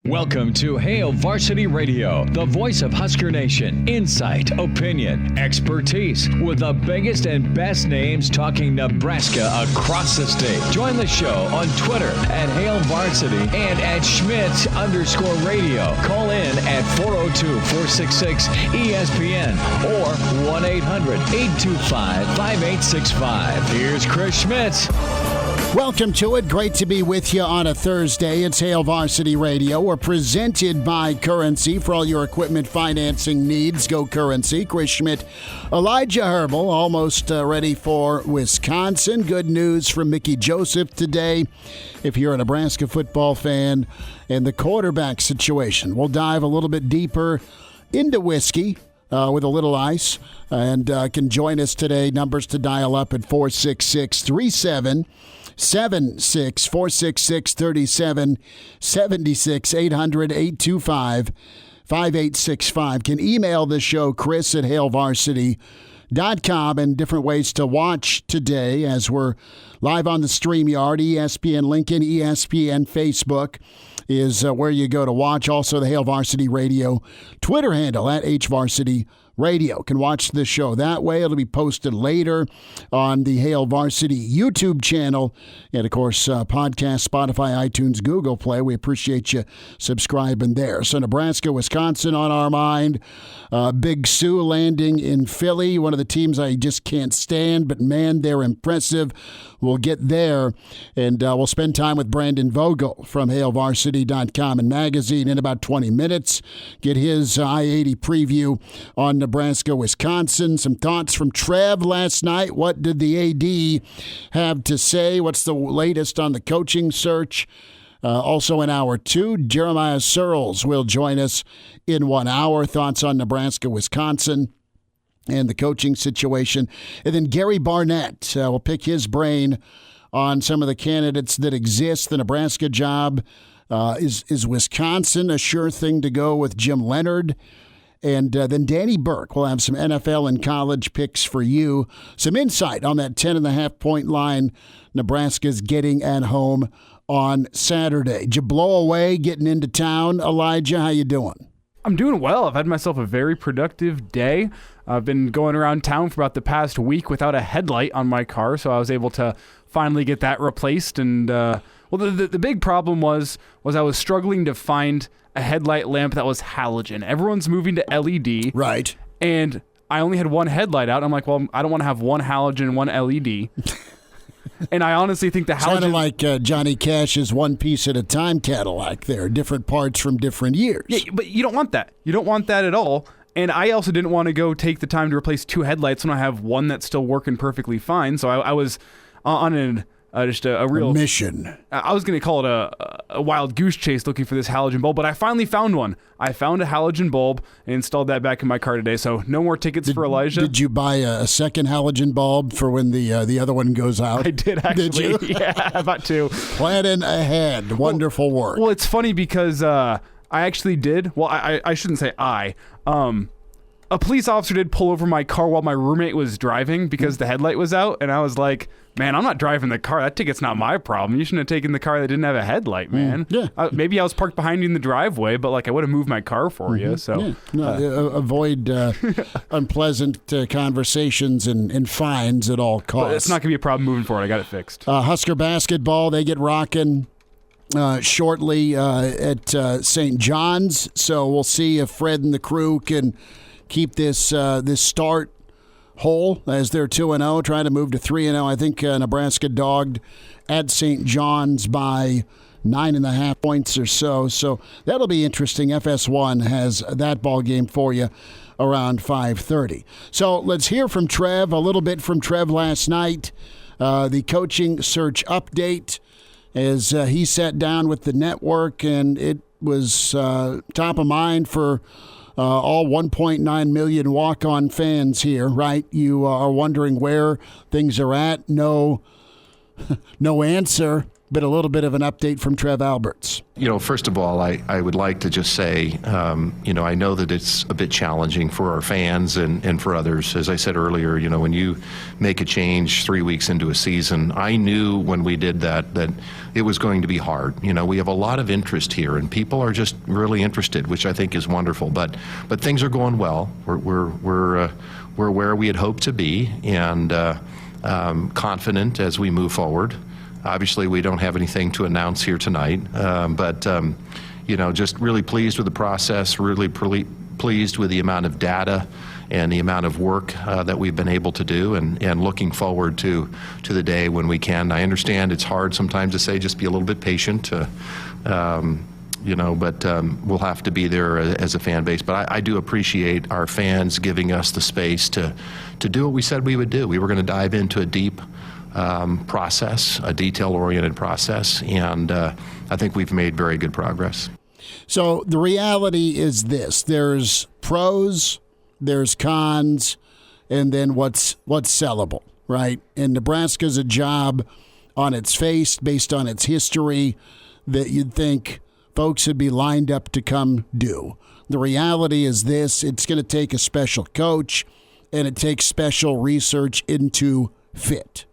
Welcome to Hail Varsity Radio, the voice of Husker Nation. Insight, opinion, expertise, with the biggest and best names talking Nebraska across the state. Join the show on Twitter at Hail Varsity and at Schmidt_radio. Call in at 402-466-ESPN or 1-800-825-5865. Here's Chris Schmidt. Welcome to it. Great to be with you on a Thursday. It's Hail Varsity Radio. We're presented by Currency. For all your equipment financing needs, go Currency. Chris Schmidt, Elijah Herbel, almost ready for Wisconsin. Good news from Mickey Joseph today. If you're a Nebraska football fan, and the quarterback situation. We'll dive a little bit deeper into whiskey with a little ice, and can join us today. Numbers to dial up at 466-3776, 466-3776, 800-825-5865. Can email the show, Chris at hailvarsity.com, and different ways to watch today as we're live on the StreamYard, ESPN Lincoln, ESPN Facebook is where you go to watch. Also, the Hail Varsity Radio Twitter handle at HVarsity Radio. Can watch the show that way. It'll be posted later on the Hail Varsity YouTube channel. And, of course, podcast, Spotify, iTunes, Google Play. We appreciate you subscribing there. So, Nebraska-Wisconsin on our mind. Big Sue landing in Philly, one of the teams I just can't stand. But, man, they're impressive. We'll get there. And we'll spend time with Brandon Vogel from HailVarsity.com and magazine in about 20 minutes. Get his I-80 preview on Nebraska-Wisconsin. Some thoughts from Trev last night. What did the AD have to say? What's the latest on the coaching search? Also in hour two, Jeremiah Sirles will join us in 1 hour. Thoughts on Nebraska-Wisconsin and the coaching situation. And then Gary Barnett will pick his brain on some of the candidates that exist. The Nebraska job, is Wisconsin a sure thing to go with Jim Leonhard? And then Danny Burke will have some NFL and college picks for you. Some insight on that 10.5-point line Nebraska's getting at home on Saturday. Did you blow away getting into town, Elijah? How you doing? I'm doing well. I've had myself a very productive day. I've been going around town for about the past week without a headlight on my car, so I was able to finally get that replaced. And the big problem was I was struggling to find a headlight lamp that was halogen. Everyone's moving to LED. Right. And I only had one headlight out. I'm like, well, I don't want to have one halogen and one LED. And I honestly think the halogen... Sounded like Johnny Cash's One Piece at a Time Cadillac there. Different parts from different years. Yeah, but you don't want that. You don't want that at all. And I also didn't want to go take the time to replace two headlights when I have one that's still working perfectly fine. So I was on just a real mission. I was going to call it a wild goose chase looking for this halogen bulb, but I finally found one. I found a halogen bulb and installed that back in my car today. So no more tickets for Elijah. Did you buy a second halogen bulb for when the other one goes out? I did, actually. Did you? Yeah, about to. Planning ahead. Wonderful work. Well, it's funny because I actually did. Well, I shouldn't say I. A police officer did pull over my car while my roommate was driving because the headlight was out, and I was like, man, I'm not driving the car. That ticket's not my problem. You shouldn't have taken the car that didn't have a headlight, man. Yeah. Maybe I was parked behind you in the driveway, but I would have moved my car for you. So yeah. No, avoid unpleasant conversations and fines at all costs. But it's not going to be a problem moving forward. I got it fixed. Husker basketball, they get rocking shortly at St. John's, so we'll see if Fred and the crew can keep this start whole as they're 2-0, trying to move to 3-0. I think Nebraska dogged at St. John's by 9.5 points or so. So that'll be interesting. FS1 has that ball game for you around 5:30. So let's hear from Trev, a little bit from Trev last night. The coaching search update as he sat down with the network, and it was top of mind for all 1.9 million walk-on fans here, right? You are wondering where things are at. No answer but a little bit of an update from Trev Alberts. First of all, I would like to just say, I know that it's a bit challenging for our fans and for others. As I said earlier, when you make a change 3 weeks into a season, I knew when we did that it was going to be hard. We have a lot of interest here, and people are just really interested, which I think is wonderful. But things are going well. We're where we had hoped to be, and confident as we move forward. Obviously, we don't have anything to announce here tonight, but just really pleased with the process, really pleased with the amount of data and the amount of work that we've been able to do, and looking forward to the day when we can. I understand it's hard sometimes to say just be a little bit patient, but we'll have to be there as a fan base. But I do appreciate our fans giving us the space to do what we said we would do. We were going to dive into a deep process, a detail-oriented process, and I think we've made very good progress. So the reality is this: there's pros, there's cons, and then what's sellable, right? And Nebraska's a job on its face, based on its history, that you'd think folks would be lined up to come do. The reality is this: it's going to take a special coach, and it takes special research into fit.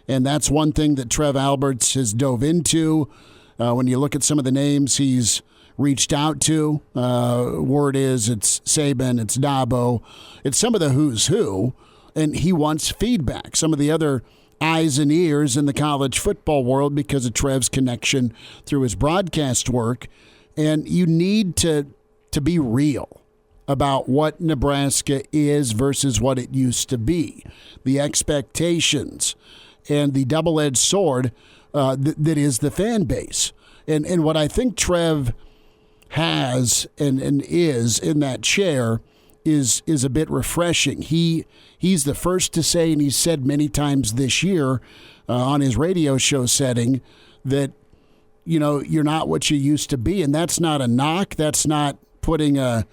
And that's one thing that Trev Alberts has dove into. When you look at some of the names he's reached out to, word is it's Saban, it's Dabo, it's some of the who's who, and he wants feedback. Some of the other eyes and ears in the college football world because of Trev's connection through his broadcast work. And you need to be real about what Nebraska is versus what it used to be, the expectations, and the double-edged sword that is the fan base. And what I think Trev has and is in that chair is a bit refreshing. He's the first to say, and he's said many times this year on his radio show setting, that you're not what you used to be, and that's not a knock. That's not putting a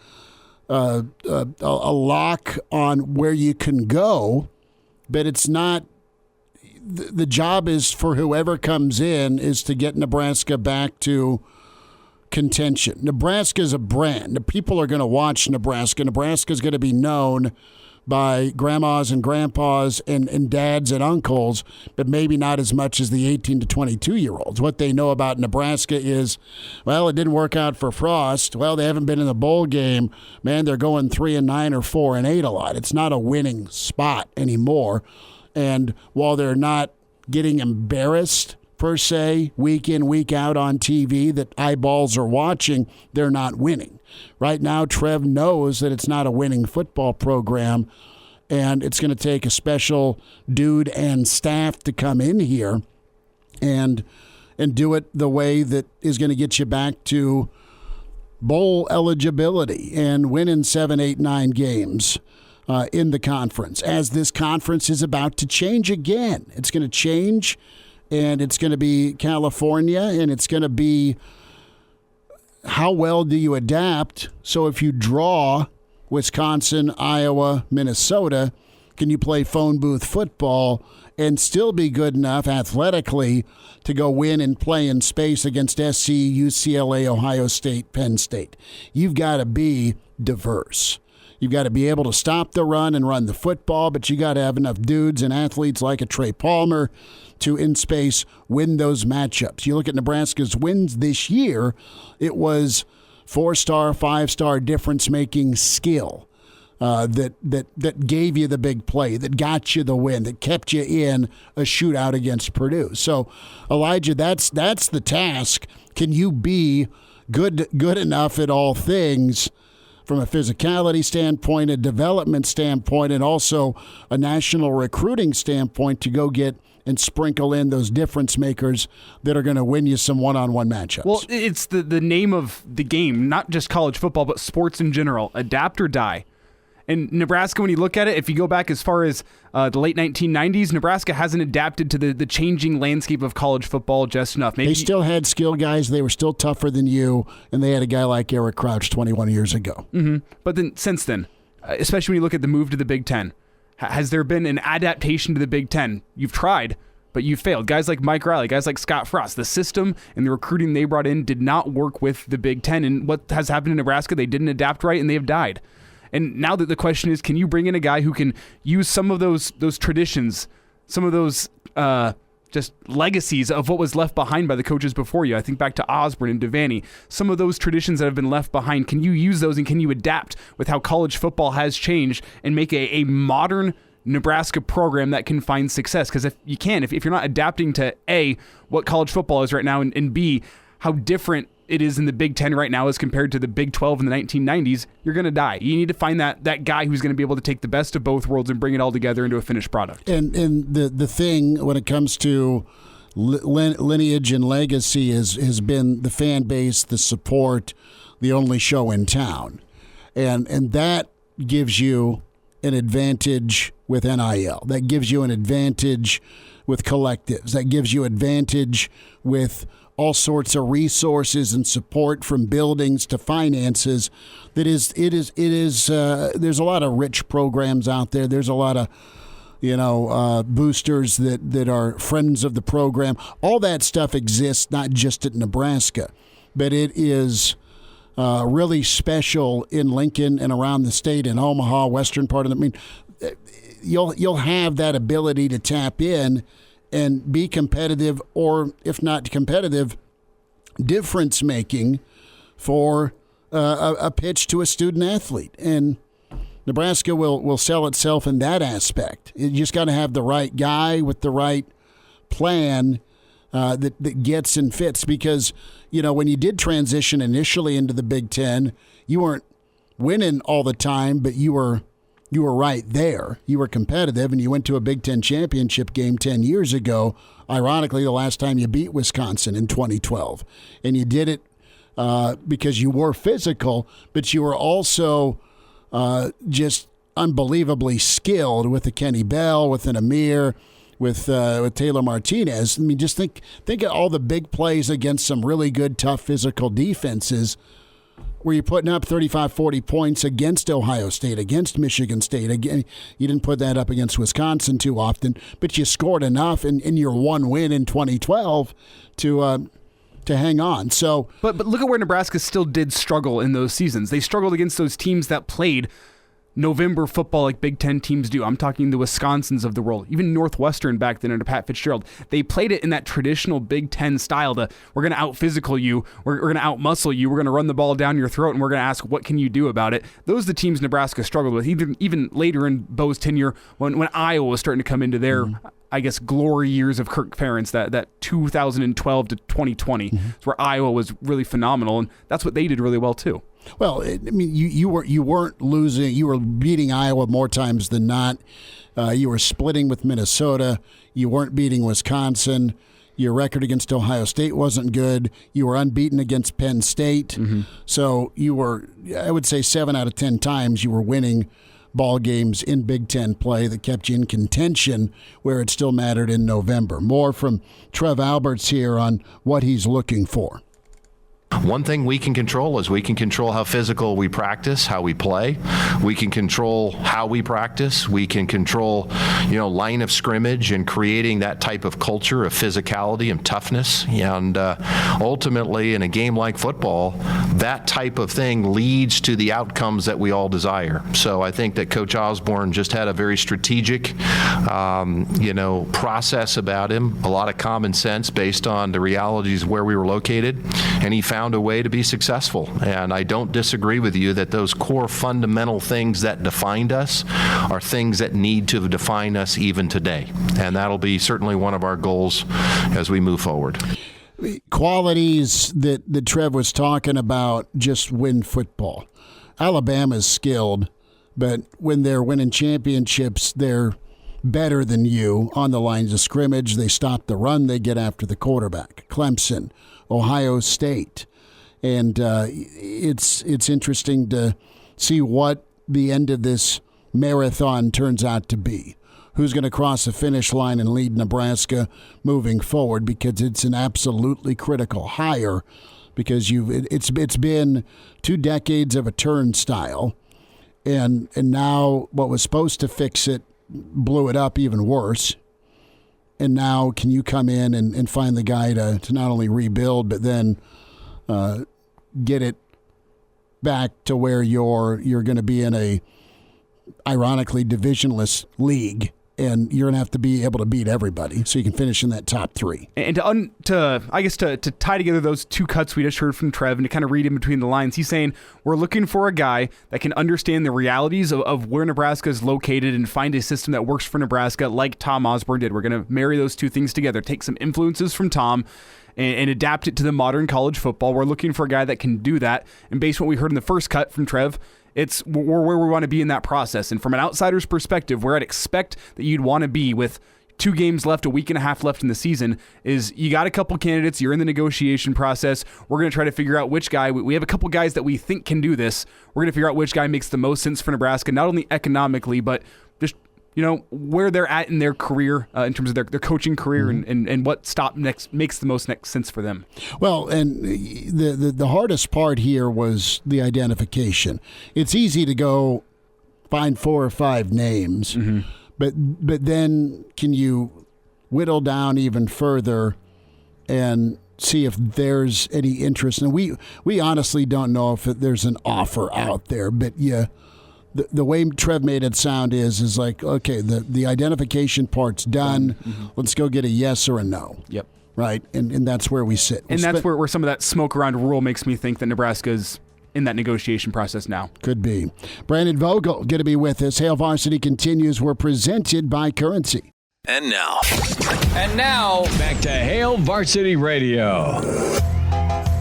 lock on where you can go, but it's not. The job is for whoever comes in is to get Nebraska back to contention. Nebraska's a brand. The people are going to watch Nebraska. Nebraska's going to be known by grandmas and grandpas and dads and uncles, but maybe not as much as the 18 to 22-year-olds. What they know about Nebraska is, well, it didn't work out for Frost. Well, they haven't been in the bowl game. Man, they're going 3-9 or 4-8 a lot. It's not a winning spot anymore. And while they're not getting embarrassed, per se, week in, week out on TV that eyeballs are watching, they're not winning. Right now, Trev knows that it's not a winning football program, and it's going to take a special dude and staff to come in here and do it the way that is going to get you back to bowl eligibility and winning 7, 8, 9 games in the conference, as this conference is about to change again. It's going to change, and it's going to be California, and it's going to be how well do you adapt. So if you draw Wisconsin, Iowa, Minnesota, can you play phone booth football and still be good enough athletically to go win and play in space against SC, UCLA, Ohio State, Penn State? You've got to be diverse. You've got to be able to stop the run and run the football, but you got to have enough dudes and athletes like a Trey Palmer to, in space, win those matchups. You look at Nebraska's wins this year, it was 4-star, 5-star difference-making skill that gave you the big play, that got you the win, that kept you in a shootout against Purdue. So, Elijah, that's the task. Can you be good enough at all things from a physicality standpoint, a development standpoint, and also a national recruiting standpoint to go get and sprinkle in those difference makers that are going to win you some one-on-one matchups? Well, it's the name of the game, not just college football, but sports in general. Adapt or die. And Nebraska, when you look at it, if you go back as far as the late 1990s, Nebraska hasn't adapted to the changing landscape of college football just enough. Maybe they still had skill guys. They were still tougher than you, and they had a guy like Eric Crouch 21 years ago. Mm-hmm. But then since then, especially when you look at the move to the Big Ten, has there been an adaptation to the Big Ten? You've tried. but you failed. Guys like Mike Riley, guys like Scott Frost, the system and the recruiting they brought in did not work with the Big Ten. And what has happened in Nebraska, they didn't adapt right and they have died. And now that the question is, can you bring in a guy who can use some of those traditions, some of those just legacies of what was left behind by the coaches before you? I think back to Osborne and Devaney. Some of those traditions that have been left behind, can you use those and can you adapt with how college football has changed and make a modern Nebraska program that can find success? Because if you're not adapting to A, what college football is right now, and B, how different it is in the Big Ten right now as compared to the Big 12 in the 1990s, you're going to die. You need to find that guy who's going to be able to take the best of both worlds and bring it all together into a finished product. And the thing when it comes to lineage and legacy has been the fan base, the support, the only show in town. And that gives you an advantage with NIL. That gives you an advantage with collectives. That gives you advantage with all sorts of resources and support, from buildings to finances. There's a lot of rich programs out there. There's a lot of boosters that are friends of the program. All that stuff exists not just at Nebraska, but it is really special in Lincoln and around the state, in Omaha, western part of the. I mean, you'll have that ability to tap in and be competitive, or if not competitive, difference making for a pitch to a student athlete. And Nebraska will sell itself in that aspect. You just got to have the right guy with the right plan that gets and fits. Because, when you did transition initially into the Big Ten, you weren't winning all the time, but you were right there. You were competitive, and you went to a Big Ten championship game 10 years ago, ironically the last time you beat Wisconsin in 2012. And you did it because you were physical, but you were also just unbelievably skilled with a Kenny Bell, with an Amir, with Taylor Martinez. I mean, just think of all the big plays against some really good, tough, physical defenses where you're putting up 35, 40 points against Ohio State, against Michigan State. Again, you didn't put that up against Wisconsin too often, but you scored enough in your one win in 2012 to hang on. So, but look at where Nebraska still did struggle in those seasons. They struggled against those teams that played November football like Big Ten teams do. I'm talking the Wisconsins of the world, even Northwestern back then under Pat Fitzgerald. They played it in that traditional Big Ten style. We're going to out-physical you, we're going to out-muscle you, we're going to run the ball down your throat, and we're going to ask, what can you do about it? Those are the teams Nebraska struggled with, even later in Bo's tenure when Iowa was starting to come into their, I guess, glory years of Kirk Ferentz, that 2012 to 2020, where Iowa was really phenomenal, and that's what they did really well too. Well, I mean, you weren't losing. You were beating Iowa more times than not. You were splitting with Minnesota. You weren't beating Wisconsin. Your record against Ohio State wasn't good. You were unbeaten against Penn State. So you were, I would say, 7 out of 10 times you were winning ball games in Big Ten play that kept you in contention where it still mattered in November. More from Trev Alberts here on what he's looking for. One thing we can control is we can control how physical we practice, how we play. We can control how we practice. We can control, line of scrimmage and creating that type of culture of physicality and toughness. And ultimately, in a game like football, that type of thing leads to the outcomes that we all desire. So I think that Coach Osborne just had a very strategic, process about him, a lot of common sense based on the realities where we were located, and he found a way to be successful. And I don't disagree with you that those core fundamental things that defined us are things that need to define us even today. And that'll be certainly one of our goals as we move forward. Qualities that Trev was talking about just win football. Alabama's skilled, but when they're winning championships, they're better than you on the lines of scrimmage. They stop the run. They get after the quarterback. Clemson, Ohio State. And it's interesting to see what the end of this marathon turns out to be. Who's going to cross the finish line and lead Nebraska moving forward, because it's an absolutely critical hire, because it's been 2 decades of a turnstile, and now what was supposed to fix it blew it up even worse. now can you come in and find the guy to not only rebuild, but then get it back to where you're going to be in a, ironically, divisionless league, and you're going to have to be able to beat everybody so you can finish in that top three. And to tie together those two cuts we just heard from Trev and to kind of read in between the lines, he's saying we're looking for a guy that can understand the realities of where Nebraska is located and find a system that works for Nebraska like Tom Osborne did. We're going to marry those two things together, take some influences from Tom and adapt it to the modern college football. We're looking for a guy that can do that. And based on what we heard in the first cut from Trev, we're where we want to be in that process. And from an outsider's perspective, where I'd expect that you'd want to be with 2 games left, a week and a half left in the season, is you got a couple candidates, you're in the negotiation process. We're going to try to figure out which guy. We have a couple guys that we think can do this. We're going to figure out which guy makes the most sense for Nebraska, not only economically, but just where they're at in their career in terms of their coaching career and what stop next makes the most next sense for them. Well, and the hardest part here was the identification. It's easy to go find 4 or 5 names, but then can you whittle down even further and see if there's any interest? And we honestly don't know if there's an offer out there, but yeah. The way Trev made it sound is like, okay, the identification part's done. Let's go get a yes or a no. Yep. Right? And that's where we sit. And that's where some of that smoke around rule makes me think that Nebraska's in that negotiation process now. Could be. Brandon Vogel going to be with us. Hail Varsity continues. We're presented by Currency. And now, back to Hail Varsity Radio.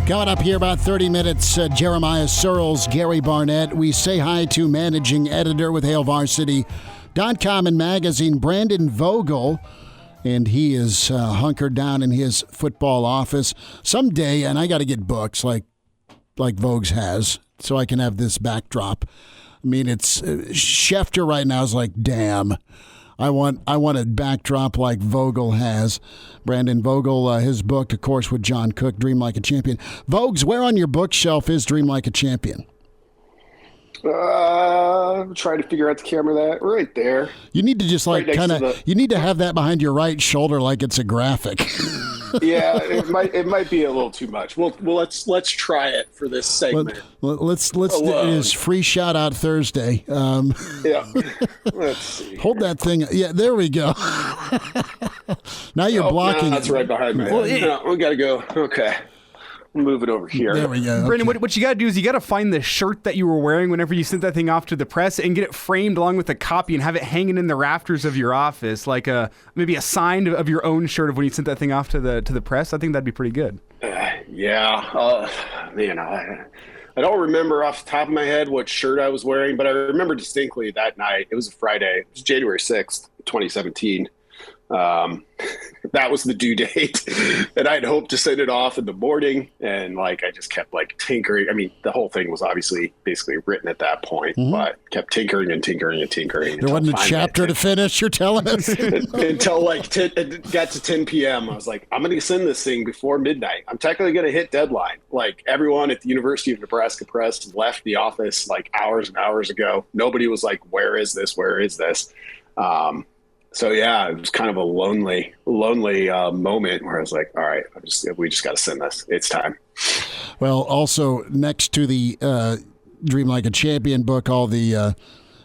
Coming up here about 30 minutes, Jeremiah Sirles, Gary Barnett. We say hi to managing editor with HailVarsity.com and magazine, Brandon Vogel, and he is hunkered down in his football office. Someday, and I got to get books like Vogue's has, so I can have this backdrop. I mean, it's Schefter right now is like, damn. I want a backdrop like Vogel has. Brandon Vogel, his book, of course, with John Cook, Dream Like a Champion. Vogues, where on your bookshelf is Dream Like a Champion? Try to figure out the camera that right there. You need to just like you need to have that behind your right shoulder like it's a graphic. Yeah, it might be a little too much. Well, let's try it for this segment. Let's it is free shout out Thursday. Yeah. Let's see. Hold that thing. Yeah, there we go. Now you're blocking. No, that's right behind me. Well, we got to go. Okay. Move it over here. There we go. Okay. Brandon, what you got to do is you got to find the shirt that you were wearing whenever you sent that thing off to the press and get it framed along with a copy and have it hanging in the rafters of your office, like maybe a sign of your own shirt of when you sent that thing off to the press. I think that'd be pretty good. Yeah. Man, I don't remember off the top of my head what shirt I was wearing, but I remember distinctly that night. It was a Friday. It was January 6th, 2017. That was the due date, and I'd hoped to send it off in the morning, and I just kept tinkering. I mean, the whole thing was obviously basically written at that point, but kept tinkering and tinkering and tinkering. There wasn't a chapter to finish, you're telling us? Until it got to 10 p.m. I was like, I'm going to send this thing before midnight. I'm technically going to hit deadline. Everyone at the University of Nebraska Press left the office hours and hours ago. Nobody was like, where is this? Where is this? So yeah, it was kind of a lonely moment where I was like, all right, we just got to send this. It's time. Well, also next to the Dream Like a Champion book, all the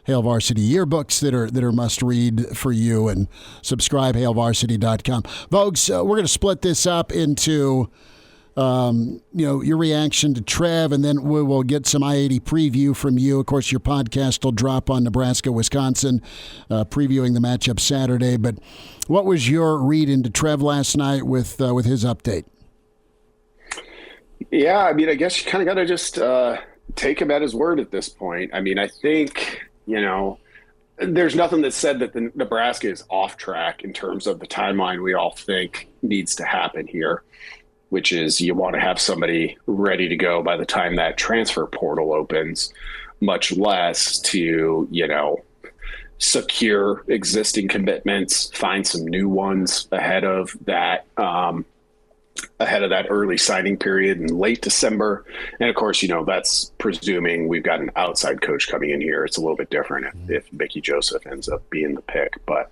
Hail Varsity yearbooks that are must read for you, and subscribe HailVarsity.com. Vogues, we're going to split this up into your reaction to Trev, and then we will get some I-80 preview from you. Of course, your podcast will drop on Nebraska-Wisconsin, previewing the matchup Saturday. But what was your read into Trev last night with his update? Yeah, I mean, I guess you kind of got to just take him at his word at this point. I mean, I think, there's nothing that said that the Nebraska is off track in terms of the timeline we all think needs to happen here, which is you want to have somebody ready to go by the time that transfer portal opens, much less to, secure existing commitments, find some new ones ahead of that early signing period in late December. And of course, that's presuming we've got an outside coach coming in here. It's a little bit different if Mickey Joseph ends up being the pick, but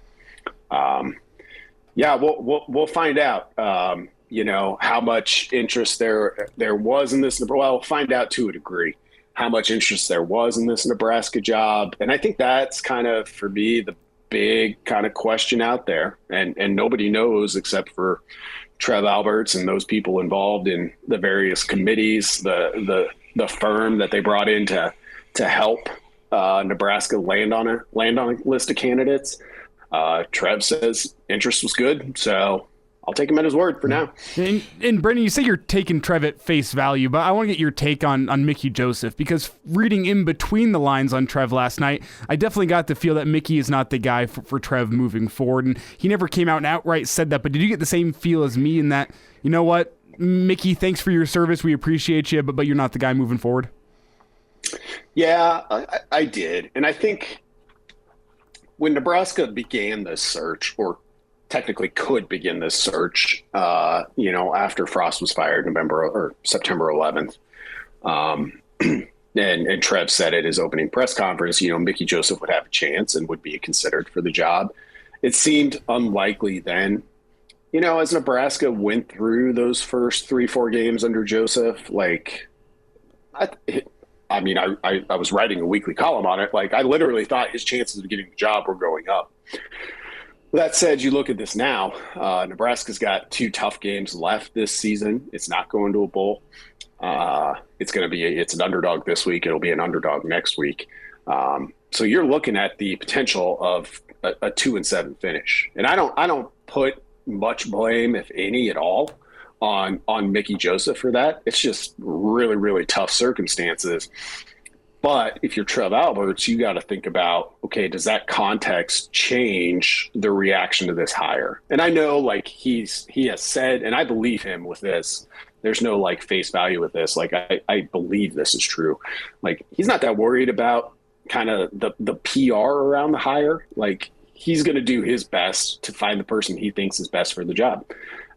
Yeah, we'll find out. How much interest there was in this. Well, we'll find out to a degree how much interest there was in this Nebraska job, and I think that's kind of, for me, the big kind of question out there, and nobody knows except for Trev Alberts and those people involved in the various committees, the firm that they brought in to help Nebraska land on a list of candidates. Trev says interest was good, so I'll take him at his word for now. And Brendan, you say you're taking Trev at face value, but I want to get your take on Mickey Joseph, because reading in between the lines on Trev last night, I definitely got the feel that Mickey is not the guy for Trev moving forward. And he never came out and outright said that, but did you get the same feel as me in that, you know what, Mickey, thanks for your service, we appreciate you, but you're not the guy moving forward? Yeah, I did. And I think when Nebraska began this search, or technically could begin this search, after Frost was fired September 11th. And Trev said at his opening press conference, Mickey Joseph would have a chance and would be considered for the job. It seemed unlikely then, as Nebraska went through those first 3-4 games under Joseph, I was writing a weekly column on it. I literally thought his chances of getting the job were going up. That said, you look at this now, Nebraska's got 2 tough games left this season. It's not going to a bowl. It's an underdog this week. It'll be an underdog next week. So you're looking at the potential of a 2-7 finish. And I don't put much blame, if any at all, on Mickey Joseph for that. It's just really, really tough circumstances. But if you're Trev Alberts, you got to think about, okay, does that context change the reaction to this hire? And I know, he has said, and I believe him with this, there's no face value with this. I believe this is true. He's not that worried about kind of the PR around the hire. He's going to do his best to find the person he thinks is best for the job.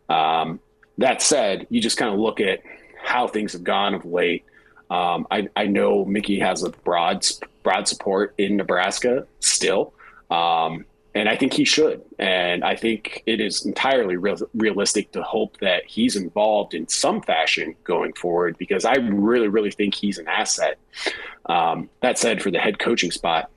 That said, you just kind of look at how things have gone of late. I know Mickey has a broad support in Nebraska still, and I think he should. And I think it is entirely realistic to hope that he's involved in some fashion going forward, because I really, really think he's an asset. That said, for the head coaching spot,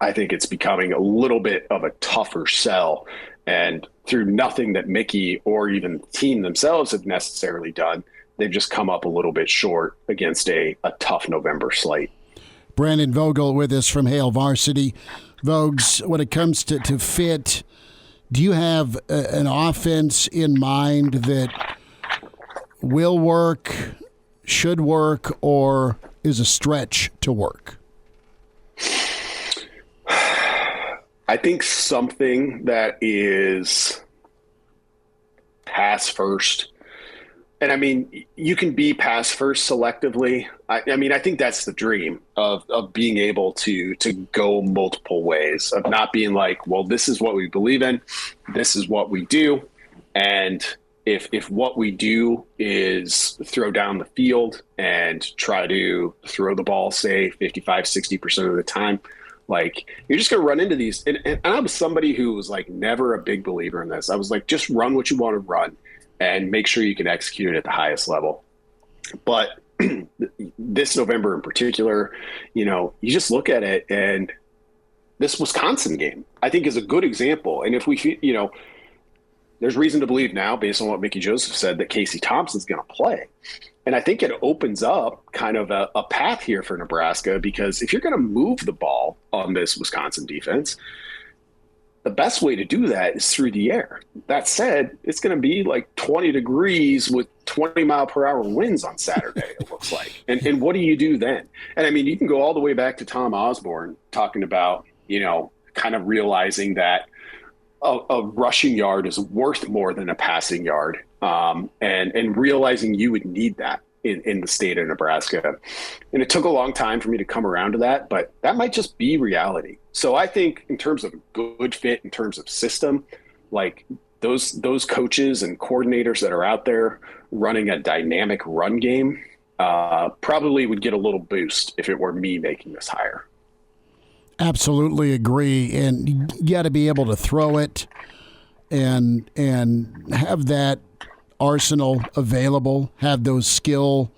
I think it's becoming a little bit of a tougher sell. And through nothing that Mickey or even the team themselves have necessarily done, they've just come up a little bit short against a tough November slate. Brandon Vogel with us from Hail Varsity. Vogues, when it comes to fit, do you have an offense in mind that will work, should work, or is a stretch to work? I think something that is pass first. And I mean, you can be pass first selectively. I think that's the dream of being able to go multiple ways, of not being well, this is what we believe in, this is what we do. And if what we do is throw down the field and try to throw the ball, say 55, 60% of the time, you're just going to run into these. And I was somebody who was never a big believer in this. I was just run what you want to run and make sure you can execute it at the highest level. But this November in particular, you just look at it, and this Wisconsin game, I think, is a good example. And if we, there's reason to believe now, based on what Mickey Joseph said, that Casey Thompson's going to play. And I think it opens up kind of a path here for Nebraska, because if you're going to move the ball on this Wisconsin defense, the best way to do that is through the air. That said, it's going to be 20 degrees with 20-mile-per-hour winds on Saturday, it looks like. And what do you do then? And I mean, you can go all the way back to Tom Osborne talking about, kind of realizing that a rushing yard is worth more than a passing yard, and realizing you would need that in the state of Nebraska. And it took a long time for me to come around to that, but that might just be reality. So I think in terms of good fit, in terms of system, those coaches and coordinators that are out there running a dynamic run game probably would get a little boost if it were me making this hire. Absolutely agree. And you got to be able to throw it and have that arsenal available, have those skill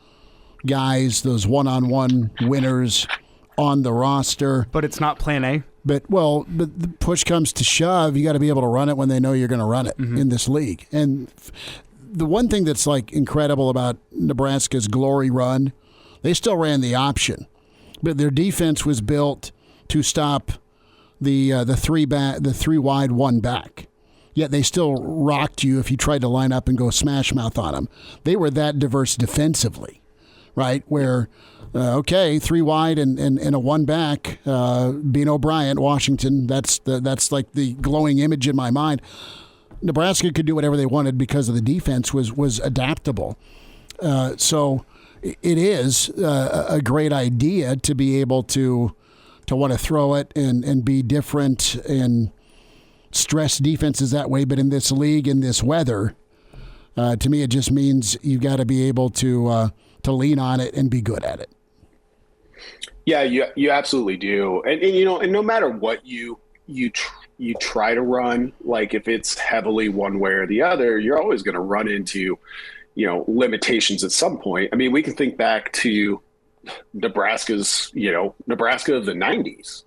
guys, those one-on-one winners on the roster. But it's not plan A? But the push comes to shove, you got to be able to run it when they know you're going to run it in this league. And the one thing that's like incredible about Nebraska's glory run, they still ran the option, but their defense was built to stop the three wide, one back. Yet they still rocked you if you tried to line up and go smash mouth on them. They were that diverse defensively, right? Where, three wide and a one back, Bean Bryant, Washington. That's like the glowing image in my mind. Nebraska could do whatever they wanted because of the defense was adaptable. So it is a great idea to be able to want to throw it and be different and stress defenses that way. But in this league, in this weather, to me, it just means you've got to be able to lean on it and be good at it. Yeah, you absolutely do. And no matter what you try to run, like if it's heavily one way or the other, you're always going to run into, limitations at some point. I mean, we can think back to Nebraska of the 90s.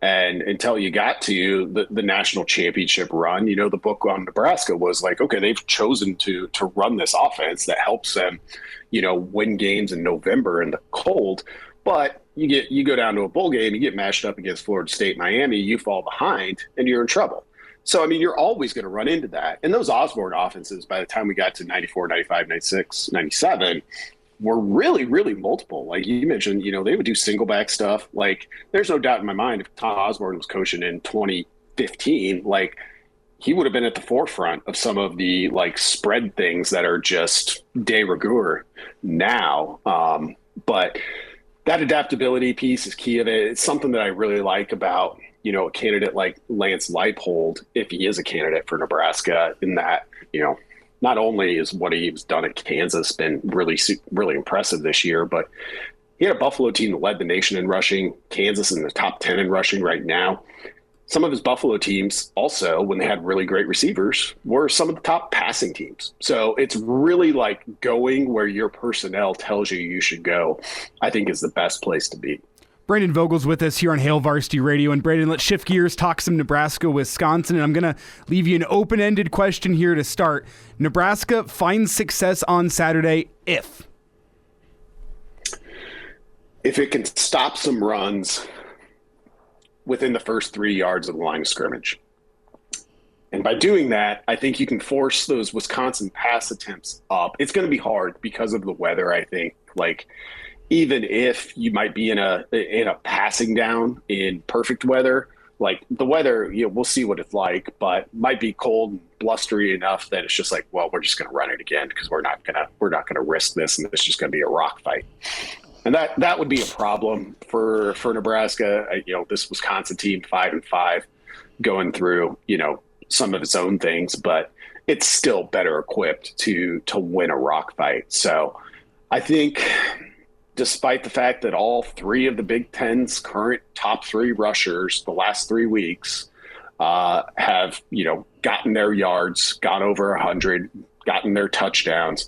And until you got to the national championship run, the book on Nebraska was like, okay, they've chosen to run this offense that helps them, win games in November in the cold. But you go down to a bowl game, you get mashed up against Florida State, Miami, you fall behind and you're in trouble. So, I mean, you're always going to run into that. And those Osborne offenses, by the time we got to 94, 95, 96, 97, were really, really multiple. Like you mentioned, they would do single back stuff. Like there's no doubt in my mind if Tom Osborne was coaching in 2015, like he would have been at the forefront of some of the like spread things that are just de rigueur now. But that adaptability piece is key of it. It's something that I really like about, a candidate like Lance Leipold, if he is a candidate for Nebraska, in that, not only is what he's done at Kansas been really, really impressive this year, but he had a Buffalo team that led the nation in rushing. Kansas in the top 10 in rushing right now. Some of his Buffalo teams also, when they had really great receivers, were some of the top passing teams. So it's really like going where your personnel tells you should go, I think is the best place to be. Brandon Vogel's with us here on Hail Varsity Radio. And Brandon, let's shift gears, talk some Nebraska-Wisconsin. And I'm going to leave you an open-ended question here to start. Nebraska finds success on Saturday if it can stop some runs within the first 3 yards of the line of scrimmage. And by doing that, I think you can force those Wisconsin pass attempts up. It's going to be hard because of the weather, I think. Like, even if you might be in a passing down in perfect weather, like the weather, we'll see what it's like, but might be cold and blustery enough that it's just like, well, we're just going to run it again because we're not going to risk this, and it's just going to be a rock fight. And that would be a problem for Nebraska. This Wisconsin team 5-5 going through, some of its own things, but it's still better equipped to win a rock fight. So I think, despite the fact that all three of the Big Ten's current top three rushers the last 3 weeks have, gotten their yards, got over 100, gotten their touchdowns,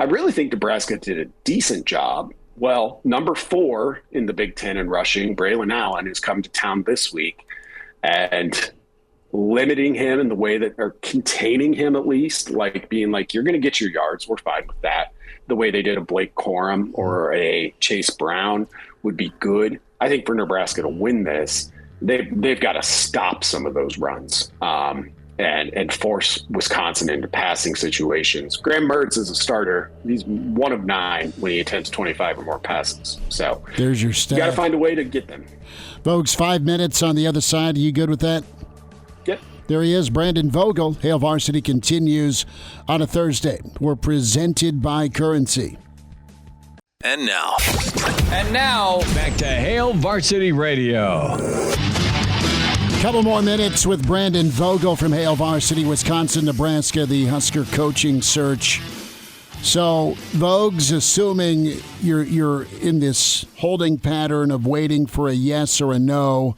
I really think Nebraska did a decent job. Well, number 4 in the Big Ten in rushing, Braylon Allen, who's come to town this week, and limiting him in the way that, or containing him at least, like being like, you're going to get your yards, we're fine with that. The way they did a Blake Corum or a Chase Brown would be good. I think for Nebraska to win this, they've got to stop some of those runs and force Wisconsin into passing situations. Graham Mertz is a starter. He's 1 of 9 when he attempts 25 or more passes. So there's your stat. You got to find a way to get them. Folks, 5 minutes on the other side. Are you good with that? Yep. There he is, Brandon Vogel. Hail Varsity continues on a Thursday. We're presented by Currency. And now, back to Hail Varsity Radio. Couple more minutes with Brandon Vogel from Hail Varsity, Wisconsin, Nebraska, the Husker coaching search. So, Vogue's assuming you're in this holding pattern of waiting for a yes or a no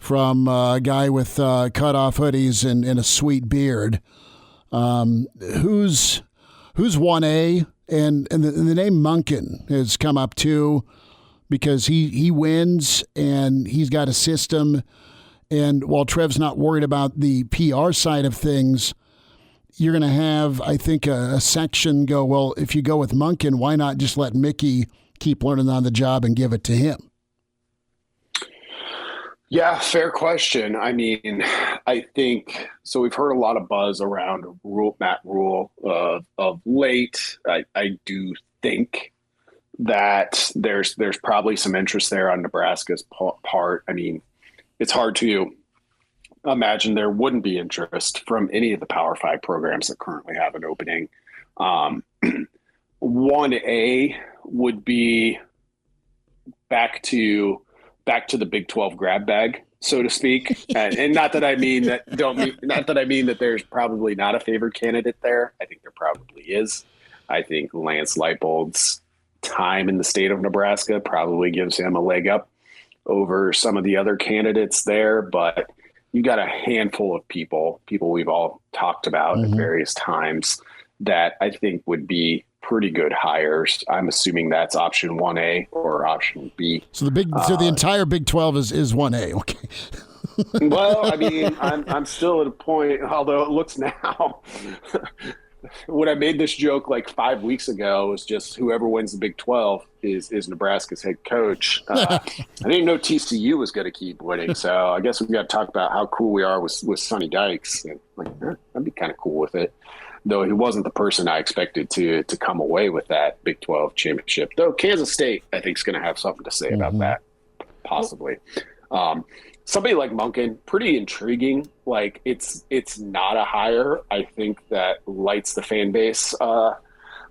from a guy with cut-off hoodies and a sweet beard. Who's 1A? And the name Monken has come up too, because he wins and he's got a system. And while Trev's not worried about the PR side of things, you're going to have, I think, a section go, well, if you go with Monken, why not just let Mickey keep learning on the job and give it to him? Yeah, fair question. I mean, I think so. We've heard a lot of buzz around Matt Rule of late. I do think that there's probably some interest there on Nebraska's part. I mean, it's hard to imagine there wouldn't be interest from any of the Power 5 programs that currently have an opening. 1A would be back to the Big 12 grab bag, so to speak. And not that I mean that there's probably not a favored candidate there. I think there probably is. I think Lance Leipold's time in the state of Nebraska probably gives him a leg up over some of the other candidates there, but you got a handful of people we've all talked about at various times that I think would be pretty good hires. I'm assuming that's option 1A or option B. So the entire Big 12 is 1A. Okay. Well, I mean, I'm still at a point, although it looks now, when I made this joke like 5 weeks ago, was just whoever wins the Big 12 is Nebraska's head coach. I didn't know TCU was going to keep winning, so I guess we've got to talk about how cool we are with Sonny Dykes. And I'd be kind of cool with it, though he wasn't the person I expected to come away with that Big 12 championship. Though Kansas State, I think, is going to have something to say about that, possibly. Somebody like Monken, pretty intriguing. Like it's not a hire, I think, that lights the fan base,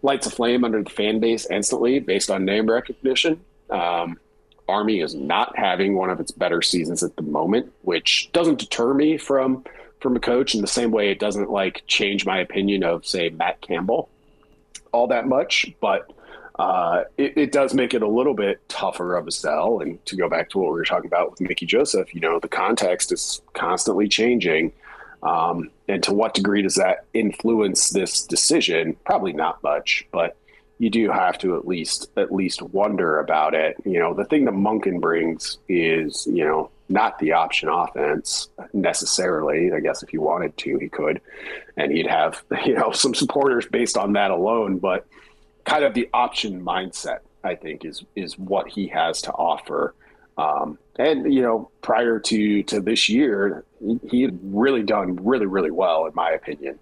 lights a flame under the fan base instantly based on name recognition. Army is not having one of its better seasons at the moment, which doesn't deter me from a coach in the same way it doesn't like change my opinion of, say, Matt Campbell all that much, but it does make it a little bit tougher of a sell. And to go back to what we were talking about with Mickey Joseph, the context is constantly changing. And to what degree does that influence this decision? Probably not much, but you do have to at least wonder about it. The thing that Monken brings is, not the option offense necessarily. I guess if he wanted to, he could, and he'd have, some supporters based on that alone, but kind of the option mindset, I think, is what he has to offer. And prior to this year, he had really done really, really well, in my opinion,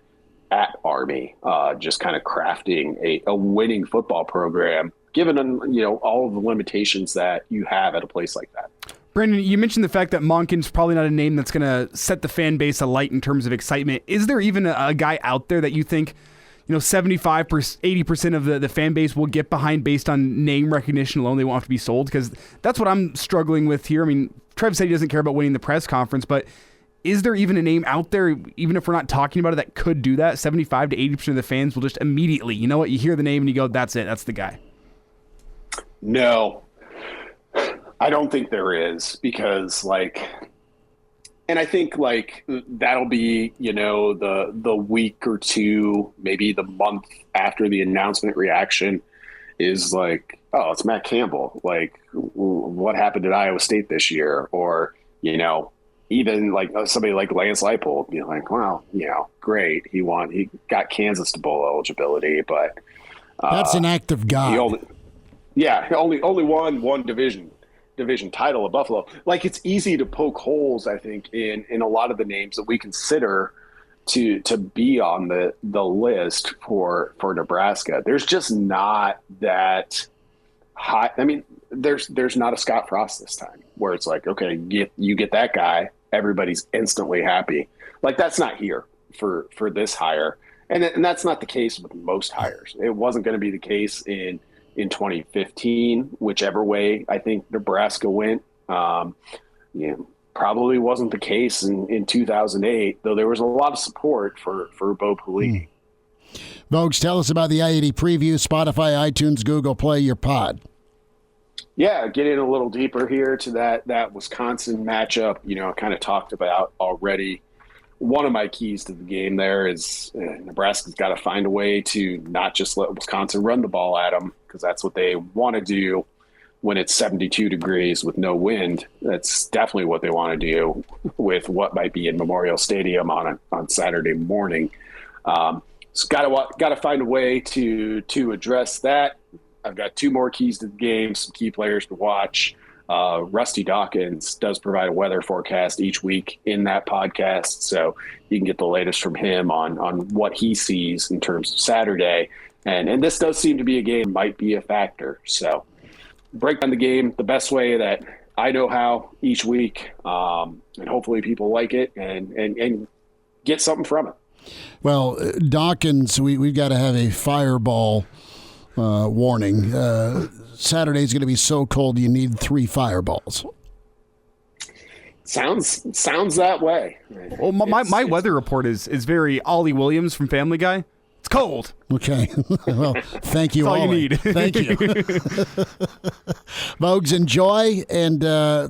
at Army, just kind of crafting a winning football program, given, all of the limitations that you have at a place like that. Brandon, you mentioned the fact that Monken's probably not a name that's going to set the fan base alight in terms of excitement. Is there even a guy out there that you think 75%, 80% of the fan base will get behind based on name recognition alone? They won't have to be sold? Because that's what I'm struggling with here. I mean, Trev said he doesn't care about winning the press conference, but is there even a name out there, even if we're not talking about it, that could do that? 75 to 80% of the fans will just immediately, you hear the name and you go, that's it, that's the guy. No, I don't think there is, because and I think that'll be, the week or two, maybe the month after the announcement reaction is like, oh, it's Matt Campbell. Like, what happened at Iowa State this year? Or, even somebody like Lance Leipold, wow, great. He got Kansas to bowl eligibility, but that's an act of God. Only won one division title at Buffalo. It's easy to poke holes, I think, in a lot of the names that we consider to be on the list for Nebraska. There's just not that high. I mean, there's not a Scott Frost this time where it's like, okay, you get that guy, everybody's instantly happy. That's not here for this hire. And that's not the case with most hires. It wasn't going to be the case in 2015, whichever way I think Nebraska went. Probably wasn't the case in 2008, though there was a lot of support for Bo Pelini. Vogues, tell us about the I-80 preview, Spotify, iTunes, Google Play, your pod. Yeah, getting a little deeper here to that Wisconsin matchup, I kind of talked about already. One of my keys to the game there is Nebraska's got to find a way to not just let Wisconsin run the ball at them, because that's what they want to do when it's 72 degrees with no wind. That's definitely what they want to do with what might be in Memorial Stadium on Saturday morning. So got to find a way to address that. I've got 2 more keys to the game, some key players to watch. Rusty Dawkins does provide a weather forecast each week in that podcast, so you can get the latest from him on what he sees in terms of Saturday. And this does seem to be a game might be a factor. So break down the game the best way that I know how each week, and hopefully people like it and get something from it. Well, Dawkins, we've got to have a fireball warning. Saturday's going to be so cold you need 3 fireballs. Sounds that way. Well, my weather report is very Ollie Williams from Family Guy. It's cold. Okay. Well, thank you, That's all Ollie. you need. Thank you. Vogues, enjoy, and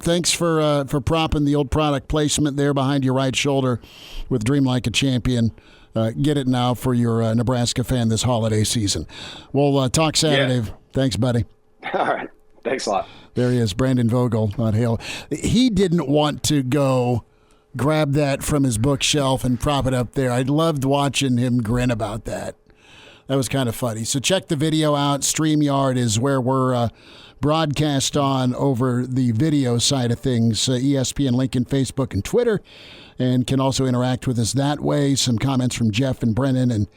thanks for propping the old product placement there behind your right shoulder with Dream Like a Champion. Get it now for your Nebraska fan this holiday season. We'll talk Saturday. Yeah. Thanks, buddy. All right. Thanks a lot. There he is, Brandon Vogel on Hale. He didn't want to go grab that from his bookshelf and prop it up there. I loved watching him grin about that. That was kind of funny. So check the video out. StreamYard is where we're broadcast on over the video side of things. ESPN, Lincoln, Facebook, and Twitter. And can also interact with us that way. Some comments from Jeff and Brennan and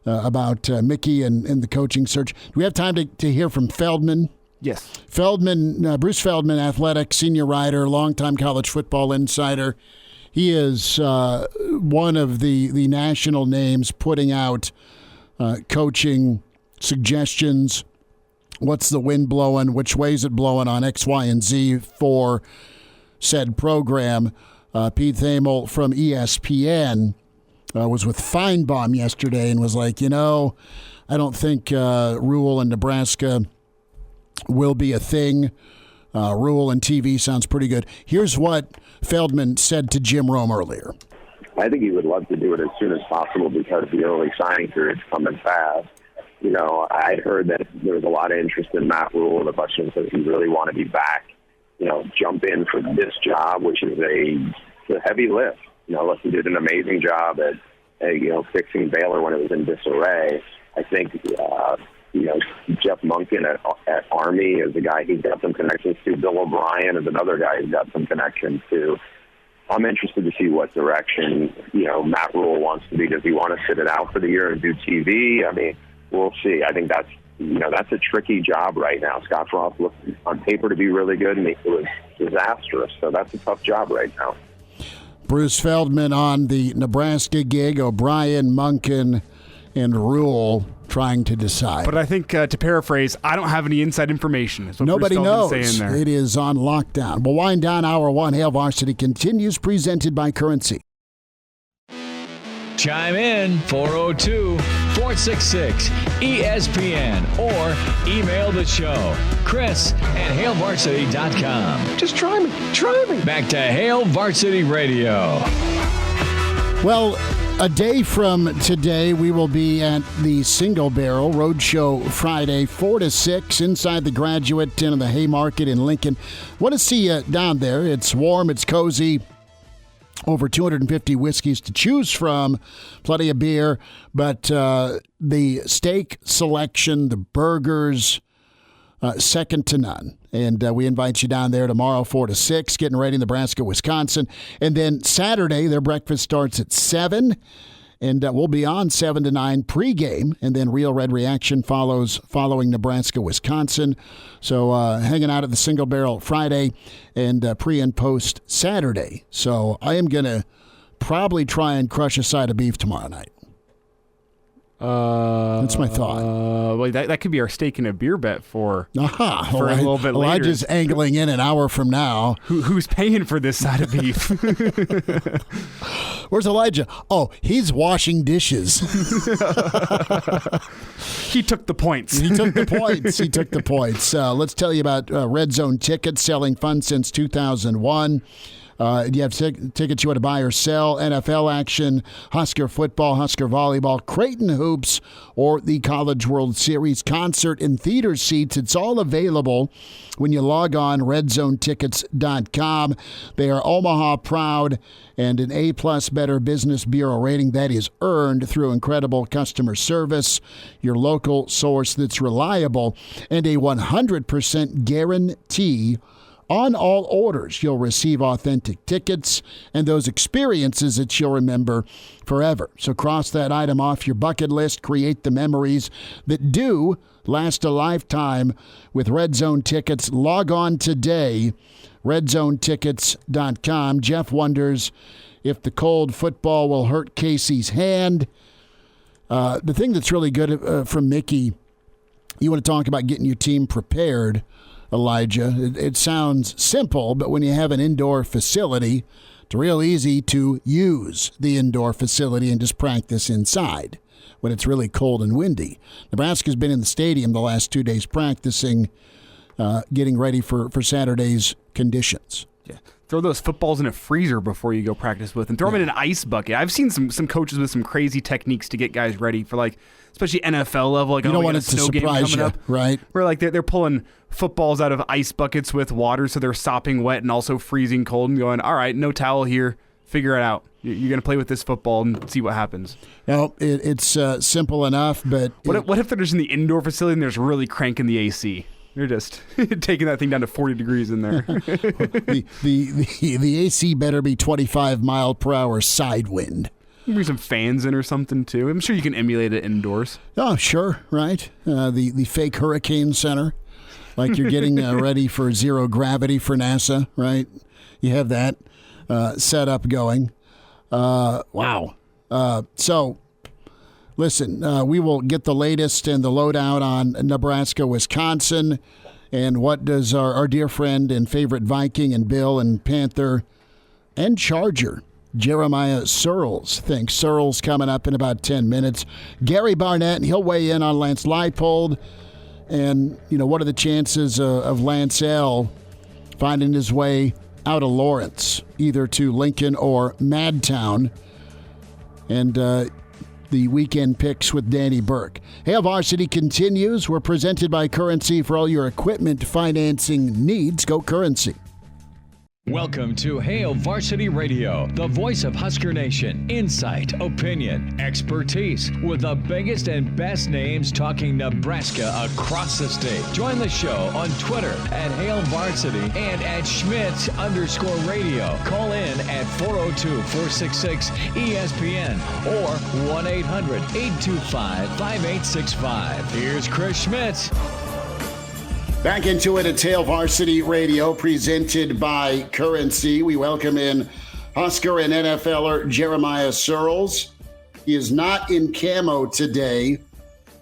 about Mickey and the coaching search. Do we have time to hear from Feldman? Yes. Feldman, Bruce Feldman, athletic, senior writer, longtime college football insider. He is one of the national names putting out coaching suggestions. What's the wind blowing? Which way is it blowing on X, Y, and Z for said program? Pete Thamel from ESPN was with Feinbaum yesterday and was like, I don't think Rule in Nebraska will be a thing. Rule and TV sounds pretty good. Here's what Feldman said to Jim Rome earlier. I think he would love to do it as soon as possible because the early signing period's coming fast. I'd heard that there was a lot of interest in Matt Rule. The question is, does he really want to be back? Jump in for this job, which is a heavy lift. Look, he did an amazing job at fixing Baylor when it was in disarray. I think, Jeff Monken at Army is a guy he's got some connections to. Bill O'Brien is another guy he's got some connections to. I'm interested to see what direction, Matt Rule wants to be. Does he want to sit it out for the year and do TV? I mean, we'll see. I think that's a tricky job right now. Scott Frost looked on paper to be really good, and it was disastrous. So that's a tough job right now. Bruce Feldman on the Nebraska gig, O'Brien, Monken, and Rule trying to decide. But I think, to paraphrase, I don't have any inside information. Is what Nobody Bruce knows. Saying there. It is on lockdown. We'll wind down Hour 1. Hail Varsity continues, presented by Currency. Chime in 402-466-ESPN or email the show, Chris@HailVarsity.com. Just try me. Back to Hail Varsity Radio. Well, a day from today, we will be at the Single Barrel Roadshow Friday, 4 to 6, inside the Graduate Inn of the Haymarket in Lincoln. Want to see you down there. It's warm, it's cozy. Over 250 whiskeys to choose from, plenty of beer, but the steak selection, the burgers, second to none. And we invite you down there tomorrow, 4 to 6, getting ready in Nebraska-Wisconsin. And then Saturday, their breakfast starts at 7, and we'll be on 7 to 9 pregame, and then Real Red Reaction follows following Nebraska-Wisconsin. So hanging out at the Single Barrel Friday and pre and post Saturday. So I am going to probably try and crush a side of beef tomorrow night. That's my thought. Well, that could be our steak and a beer bet for a little bit later. Elijah's angling in an hour from now. Who's paying for this side of beef? Where's Elijah? Oh, he's washing dishes. He took the points. He took the points. Let's tell you about Red Zone tickets, selling fun since 2001. You have tickets you want to buy or sell, NFL action, Husker football, Husker volleyball, Creighton hoops, or the College World Series concert and theater seats. It's all available when you log on redzonetickets.com. They are Omaha proud and an A+ Better Business Bureau rating that is earned through incredible customer service, your local source that's reliable, and a 100% guarantee on all orders. You'll receive authentic tickets and those experiences that you'll remember forever. So cross that item off your bucket list. Create the memories that do last a lifetime with Red Zone tickets. Log on today, redzonetickets.com. Jeff wonders if the cold football will hurt Casey's hand. The thing that's really good from Mickey, you want to talk about getting your team prepared, Elijah. It sounds simple, but when you have an indoor facility, it's real easy to use the indoor facility and just practice inside when it's really cold and windy. Nebraska's been in the stadium the last 2 days practicing, getting ready for Saturday's conditions. Yeah. Throw those footballs in a freezer before you go practice with, and throw them in an ice bucket. I've seen some coaches with some crazy techniques to get guys ready for, like, especially NFL level. Like, you don't want it to surprise you, right? Where, like, they're pulling footballs out of ice buckets with water, so they're sopping wet and also freezing cold, and going, all right, no towel here, figure it out. You're going to play with this football and see what happens. No, it's simple enough, but what if they're just in the indoor facility and they're just really cranking the AC? They're just taking that thing down to 40 degrees in there. the AC better be 25 mile per hour side wind. Bring some fans in or something too. I'm sure you can emulate it indoors. Oh, sure, right. The fake hurricane center, like you're getting ready for zero gravity for NASA, right? You have that set up going. Wow. So. Listen, we will get the latest and the lowdown on Nebraska-Wisconsin and what does our dear friend and favorite Viking and Bill and Panther and Charger, Jeremiah Sirles, think. Sirles coming up in about 10 minutes. Gary Barnett, and he'll weigh in on Lance Leipold. And, what are the chances of Lance L finding his way out of Lawrence, either to Lincoln or Madtown? And, the weekend picks with Danny Burke. Hail Varsity continues. We're presented by Currency for all your equipment financing needs. Go Currency. Welcome to Hail Varsity Radio, the voice of Husker Nation. Insight, opinion, expertise, with the biggest and best names talking Nebraska across the state. Join the show on Twitter at Hail Varsity and at Schmidt_radio. Call in at 402-466-ESPN or 1-800-825-5865. Here's Chris Schmidt. Back into it at Hail Varsity Radio, presented by Currency. We welcome in Husker and NFLer Jeremiah Sirles. He is not in camo today,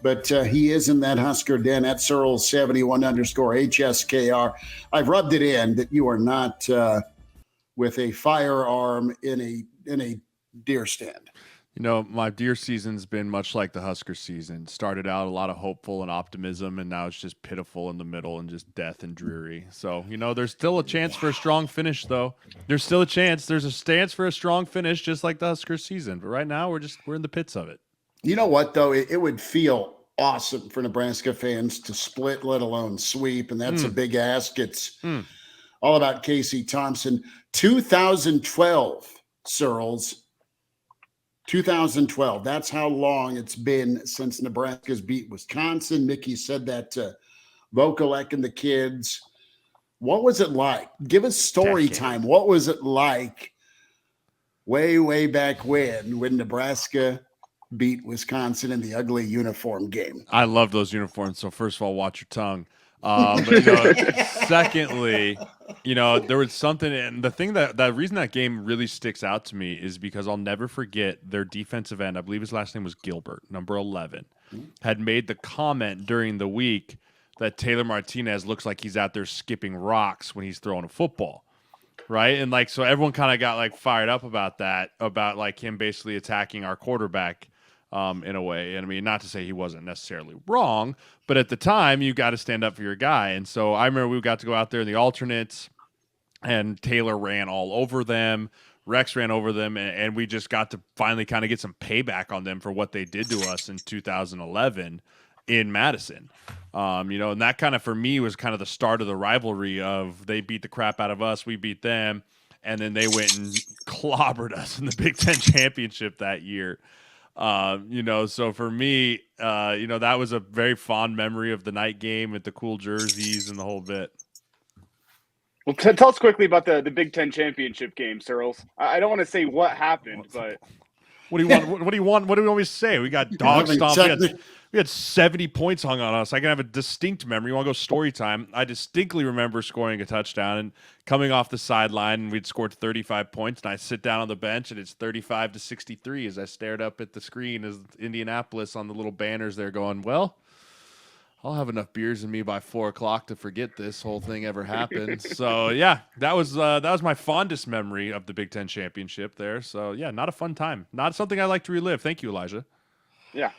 but he is in that Husker den at Sirles71_HSKR. I've rubbed it in that you are not with a firearm in a deer stand. My deer season's been much like the Husker season. Started out a lot of hopeful and optimism, and now it's just pitiful in the middle and just death and dreary. So, there's still a chance for a strong finish, though. There's still a chance. There's a stance for a strong finish, just like the Husker season. But right now, we're in the pits of it. You know what, though? It would feel awesome for Nebraska fans to split, let alone sweep, and that's a big ask. It's all about Casey Thompson. 2012, Sirles. 2012. That's how long it's been since Nebraska's beat Wisconsin. Mickey said that to Vogel and the kids. What was it like? Give us story time. What was it like way back when Nebraska beat Wisconsin in the ugly uniform game? I love those uniforms. So first of all, watch your tongue. Secondly, there was something, and the thing that reason that game really sticks out to me is because I'll never forget their defensive end. I believe his last name was Gilbert, number 11, had made the comment during the week that Taylor Martinez looks like he's out there skipping rocks when he's throwing a football. right? And like, so everyone kind of got like fired up about that, about like him basically attacking our quarterback in a way. And I mean, not to say he wasn't necessarily wrong, but at the time you got to stand up for your guy. And so I remember we got to go out there in the alternates, and Taylor ran all over them. Rex ran over them, and we just got to finally kind of get some payback on them for what they did to us in 2011 in Madison. And that kind of, for me, was kind of the start of the rivalry of they beat the crap out of us, we beat them, and then they went and clobbered us in the Big Ten championship that year. So for me, that was a very fond memory of the night game with the cool jerseys and the whole bit. Well, tell us quickly about the Big Ten championship game, Sirles. I don't want to say what happened, but what do you want? What do you want? What do we want me to say? We got dog stomped. We had 70 points hung on us. I can have a distinct memory. You want to go story time? I distinctly remember scoring a touchdown and coming off the sideline, and we'd scored 35 points. And I sit down on the bench, and it's 35-63 as I stared up at the screen as Indianapolis on the little banners there going, well, I'll have enough beers in me by 4:00 to forget this whole thing ever happened. So yeah, that was my fondest memory of the Big Ten championship there. So yeah, not a fun time. Not something I like to relive. Thank you, Elijah. Yeah.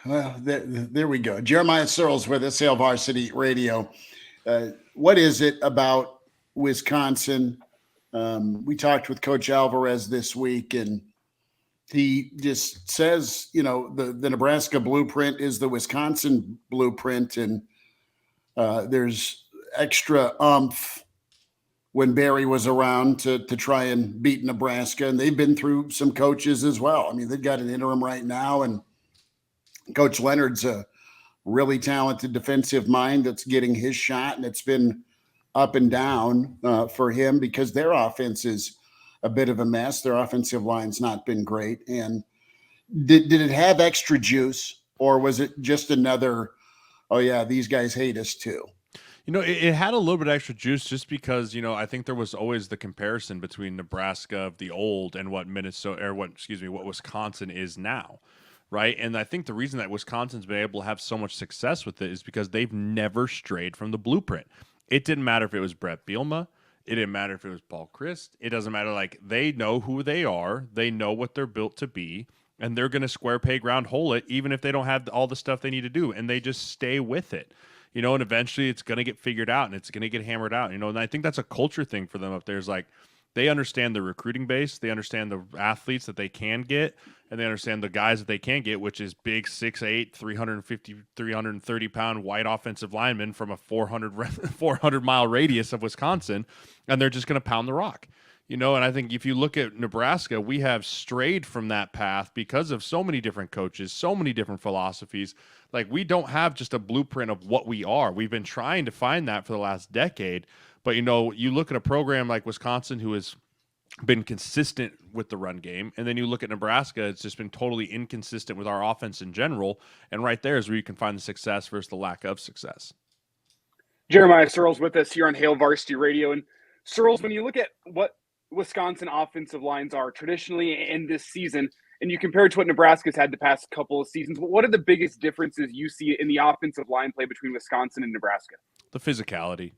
Well, there we go. Jeremiah Sirles with us, Hail Varsity Radio. What is it about Wisconsin? We talked with Coach Alvarez this week, and he just says, the Nebraska blueprint is the Wisconsin blueprint, and there's extra oomph when Barry was around to try and beat Nebraska. And they've been through some coaches as well. I mean, they've got an interim right now, and Coach Leonard's a really talented defensive mind that's getting his shot, and it's been up and down for him because their offense is a bit of a mess. Their offensive line's not been great. And did it have extra juice, or was it just another, oh yeah, these guys hate us too? It had a little bit extra juice just because, I think there was always the comparison between Nebraska of the old and what what Wisconsin is now, right? And I think the reason that Wisconsin's been able to have so much success with it is because they've never strayed from the blueprint. It didn't matter if it was Brett Bielema. It didn't matter if it was Paul Chryst. It doesn't matter. Like, they know who they are. They know what they're built to be, and they're going to square peg round hole it, even if they don't have all the stuff they need to do, and they just stay with it. And eventually it's going to get figured out and it's going to get hammered out, and I think that's a culture thing for them up there. Is like, they understand the recruiting base, they understand the athletes that they can get, and they understand the guys that they can get, which is big 6'8", 350, 330-pound white offensive linemen from a 400-mile radius of Wisconsin, and they're just going to pound the rock. And I think if you look at Nebraska, we have strayed from that path because of so many different coaches, so many different philosophies. Like, we don't have just a blueprint of what we are. We've been trying to find that for the last decade. But, you look at a program like Wisconsin, who has been consistent with the run game, and then you look at Nebraska, it's just been totally inconsistent with our offense in general. And right there is where you can find the success versus the lack of success. Jeremiah Sirles with us here on Hail Varsity Radio. And Sirles, when you look at what Wisconsin offensive lines are traditionally in this season, and you compare it to what Nebraska's had the past couple of seasons, what are the biggest differences you see in the offensive line play between Wisconsin and Nebraska? The physicality.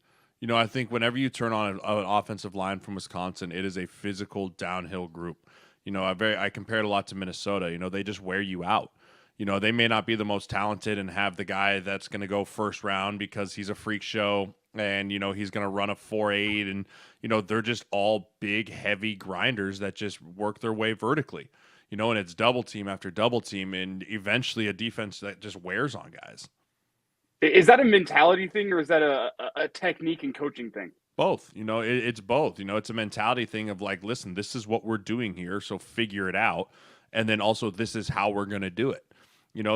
I think whenever you turn on an offensive line from Wisconsin, it is a physical downhill group. I compare it a lot to Minnesota. They just wear you out. They may not be the most talented and have the guy that's going to go first round because he's a freak show and, he's going to run a 4.8 and, they're just all big, heavy grinders that just work their way vertically, and it's double team after double team and eventually a defense that just wears on guys. Is that a mentality thing, or is that a technique and coaching thing? Both. It's both. It's a mentality thing of like, listen, this is what we're doing here, so figure it out. And then also, this is how we're going to do it.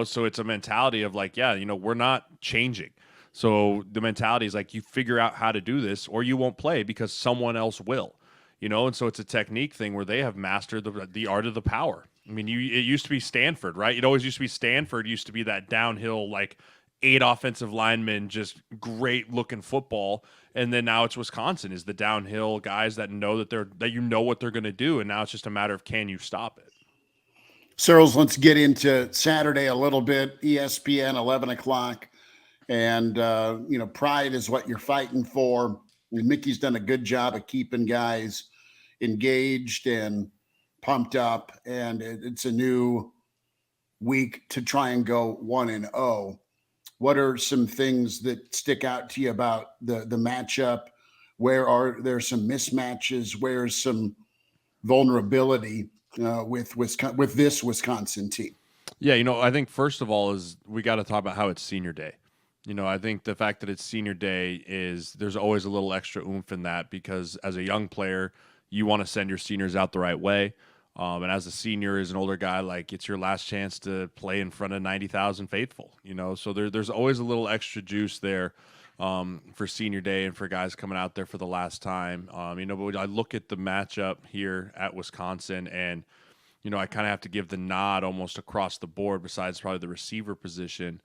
So it's a mentality of like, yeah, we're not changing. So the mentality is like, you figure out how to do this or you won't play because someone else will. And so it's a technique thing where they have mastered the art of the power. I mean, it used to be Stanford, right? It always used to be Stanford used to be that downhill, like 8 offensive linemen, just great looking football. And then now it's Wisconsin is the downhill guys that know that what they're going to do. And now it's just a matter of, can you stop it? Sirles, let's get into Saturday a little bit. ESPN, 11 o'clock. And, pride is what you're fighting for. And Mickey's done a good job of keeping guys engaged and pumped up. And it's a new week to try and go 1-0. What are some things that stick out to you about the matchup? Where are there some mismatches? Where's some vulnerability with this Wisconsin team? Yeah, I think first of all is we got to talk about how it's senior day. I think the fact that it's senior day there's always a little extra oomph in that, because as a young player, you want to send your seniors out the right way. And as a senior, as an older guy, like, it's your last chance to play in front of 90,000 faithful, so there's always a little extra juice there for senior day and for guys coming out there for the last time. But I look at the matchup here at Wisconsin, and, I kind of have to give the nod almost across the board, besides probably the receiver position,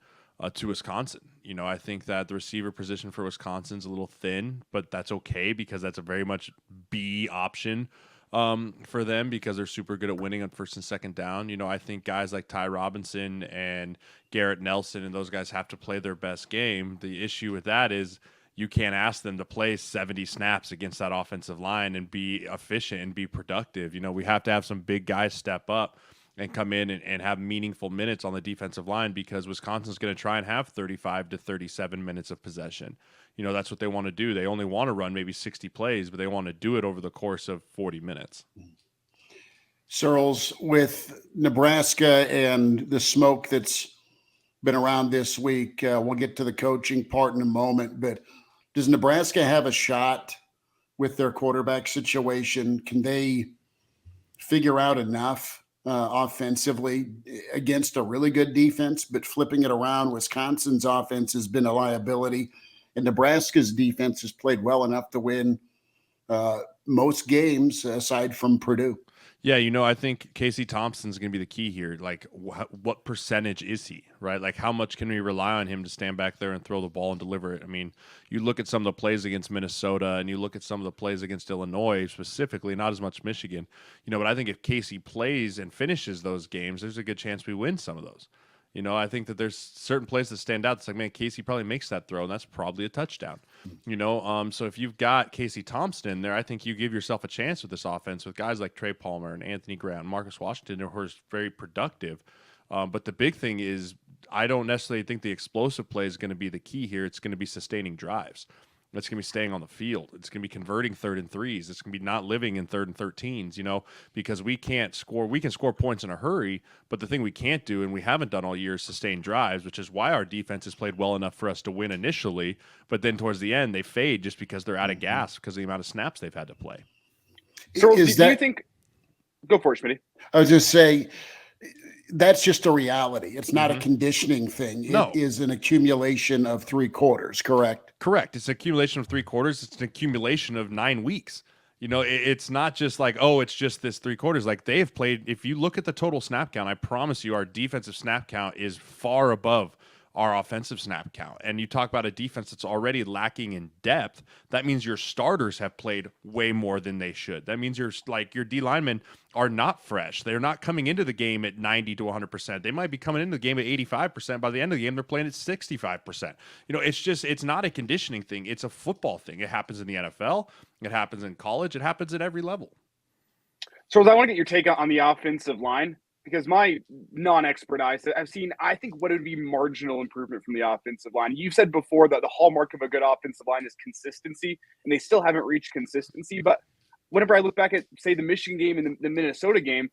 to Wisconsin. I think that the receiver position for Wisconsin's a little thin, but that's okay, because that's a very much B option for them, because they're super good at winning on first and second down. I think guys like Ty Robinson and Garrett Nelson and those guys have to play their best game. The issue with that is you can't ask them to play 70 snaps against that offensive line and be efficient and be productive. We have to have some big guys step up and come in and have meaningful minutes on the defensive line, because Wisconsin's going to try and have 35 to 37 minutes of possession. That's what they want to do. They only want to run maybe 60 plays, but they want to do it over the course of 40 minutes. Sirles, with Nebraska and the smoke that's been around this week, we'll get to the coaching part in a moment, but does Nebraska have a shot with their quarterback situation? Can they figure out enough offensively against a really good defense, but flipping it around? Wisconsin's offense has been a liability, and Nebraska's defense has played well enough to win most games aside from Purdue. Yeah, I think Casey Thompson's going to be the key here. Like, what percentage is he, right? Like, how much can we rely on him to stand back there and throw the ball and deliver it? I mean, you look at some of the plays against Minnesota, and you look at some of the plays against Illinois specifically, not as much Michigan. But I think if Casey plays and finishes those games, there's a good chance we win some of those. I think that there's certain plays that stand out. It's like, man, Casey probably makes that throw, and that's probably a touchdown. So if you've got Casey Thompson in there, I think you give yourself a chance with this offense with guys like Trey Palmer and Anthony Grant and Marcus Washington, who are very productive. But the big thing is, I don't necessarily think the explosive play is going to be the key here. It's going to be sustaining drives. It's going to be staying on the field. It's going to be converting 3rd and 3s. It's going to be not living in 3rd and 13s, because we can't score. We can score points in a hurry, but the thing we can't do, and we haven't done all year, is sustain drives, which is why our defense has played well enough for us to win initially, but then towards the end, they fade just because they're out of gas because of the amount of snaps they've had to play. So do you think – go for it, Schmidt. I was just saying – that's just a reality. It's not a conditioning thing. It is an accumulation of 3 quarters, correct? Correct. It's an accumulation of 3 quarters. It's an accumulation of 9 weeks. It's not just like, it's just this 3 quarters. Like, they have played, if you look at the total snap count, I promise you our defensive snap count is far above our offensive snap count. And you talk about a defense that's already lacking in depth. That means your starters have played way more than they should. That means your D linemen are not fresh. They're not coming into the game at 90 to 100%. They might be coming into the game at 85%. By the end of the game, they're playing at 65%. It's not a conditioning thing. It's a football thing. It happens in the NFL. It happens in college. It happens at every level. So I want to get your take on the offensive line, because my non-expert eyes, I've seen, I think, what would be marginal improvement from the offensive line. You've said before that the hallmark of a good offensive line is consistency, and they still haven't reached consistency. But whenever I look back at, say, the Michigan game and the Minnesota game,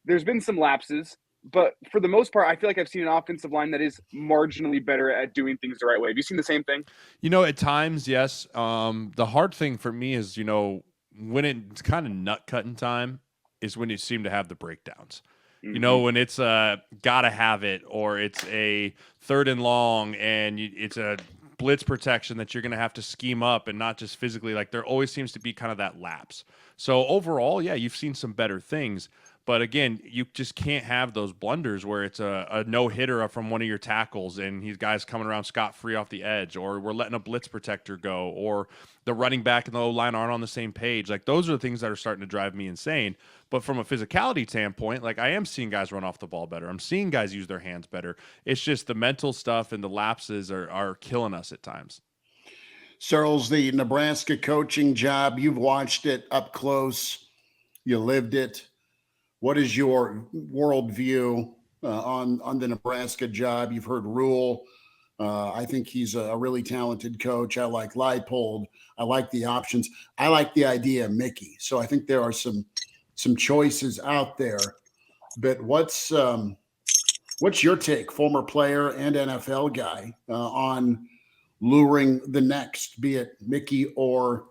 there's been some lapses. But for the most part, I feel like I've seen an offensive line that is marginally better at doing things the right way. Have you seen the same thing? At times, yes. The hard thing for me is, when it's kind of nut-cutting time is when you seem to have the breakdowns. When it's gotta have it, or it's a 3rd and long and it's a blitz protection that you're going to have to scheme up and not just physically. Like, there always seems to be kind of that lapse. So overall, yeah, you've seen some better things. But again, you just can't have those blunders where it's a no-hitter from one of your tackles and these guys coming around scot-free off the edge, or we're letting a blitz protector go, or the running back and the O-line aren't on the same page. Like, those are the things that are starting to drive me insane. But from a physicality standpoint, like, I am seeing guys run off the ball better. I'm seeing guys use their hands better. It's just the mental stuff and the lapses are killing us at times. Sirles, the Nebraska coaching job, you've watched it up close. You lived it. What is your worldview on the Nebraska job? You've heard Rule. I think he's a really talented coach. I like Leipold. I like the options. I like the idea of Mickey. So I think there are some choices out there. But what's your take, former player and NFL guy, on luring the next, be it Mickey or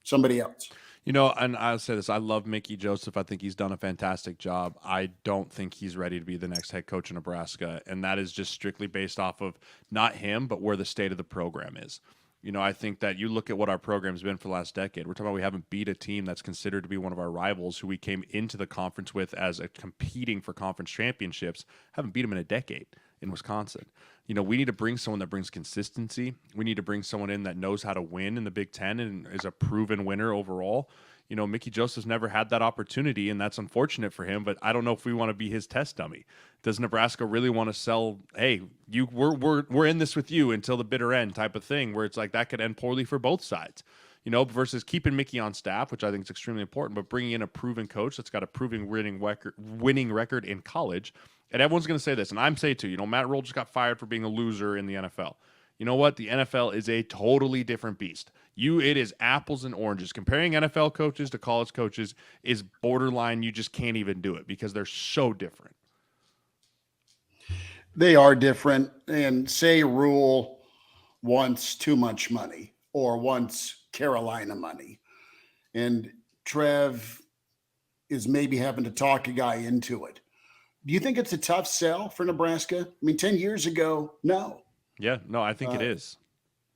somebody else? And I'll say this. I love Mickey Joseph. I think he's done a fantastic job. I don't think he's ready to be the next head coach in Nebraska, and that is just strictly based off of not him, but where the state of the program is. I think that you look at what our program's been for the last decade. We're talking about we haven't beat a team that's considered to be one of our rivals who we came into the conference with as a competing for conference championships. Haven't beat them in a decade in Wisconsin. We need to bring someone that brings consistency. We need to bring someone in that knows how to win in the Big Ten and is a proven winner overall. Mickey Joseph's never had that opportunity, and that's unfortunate for him, but I don't know if we want to be his test dummy. Does Nebraska really want to sell, hey, we're in this with you until the bitter end type of thing, where it's like that could end poorly for both sides, versus keeping Mickey on staff, which I think is extremely important, but bringing in a proven coach that's got a proven winning record in college. And everyone's going to say this, and I'm saying too, Matt Rule just got fired for being a loser in the NFL. You know what? The NFL is a totally different beast. It is apples and oranges. Comparing NFL coaches to college coaches is borderline. You just can't even do it because they're so different. They are different. And say Rule wants too much money or wants Carolina money. And Trev is maybe having to talk a guy into it. Do you think it's a tough sell for Nebraska? 10 years ago, no. Yeah, no, I think it is.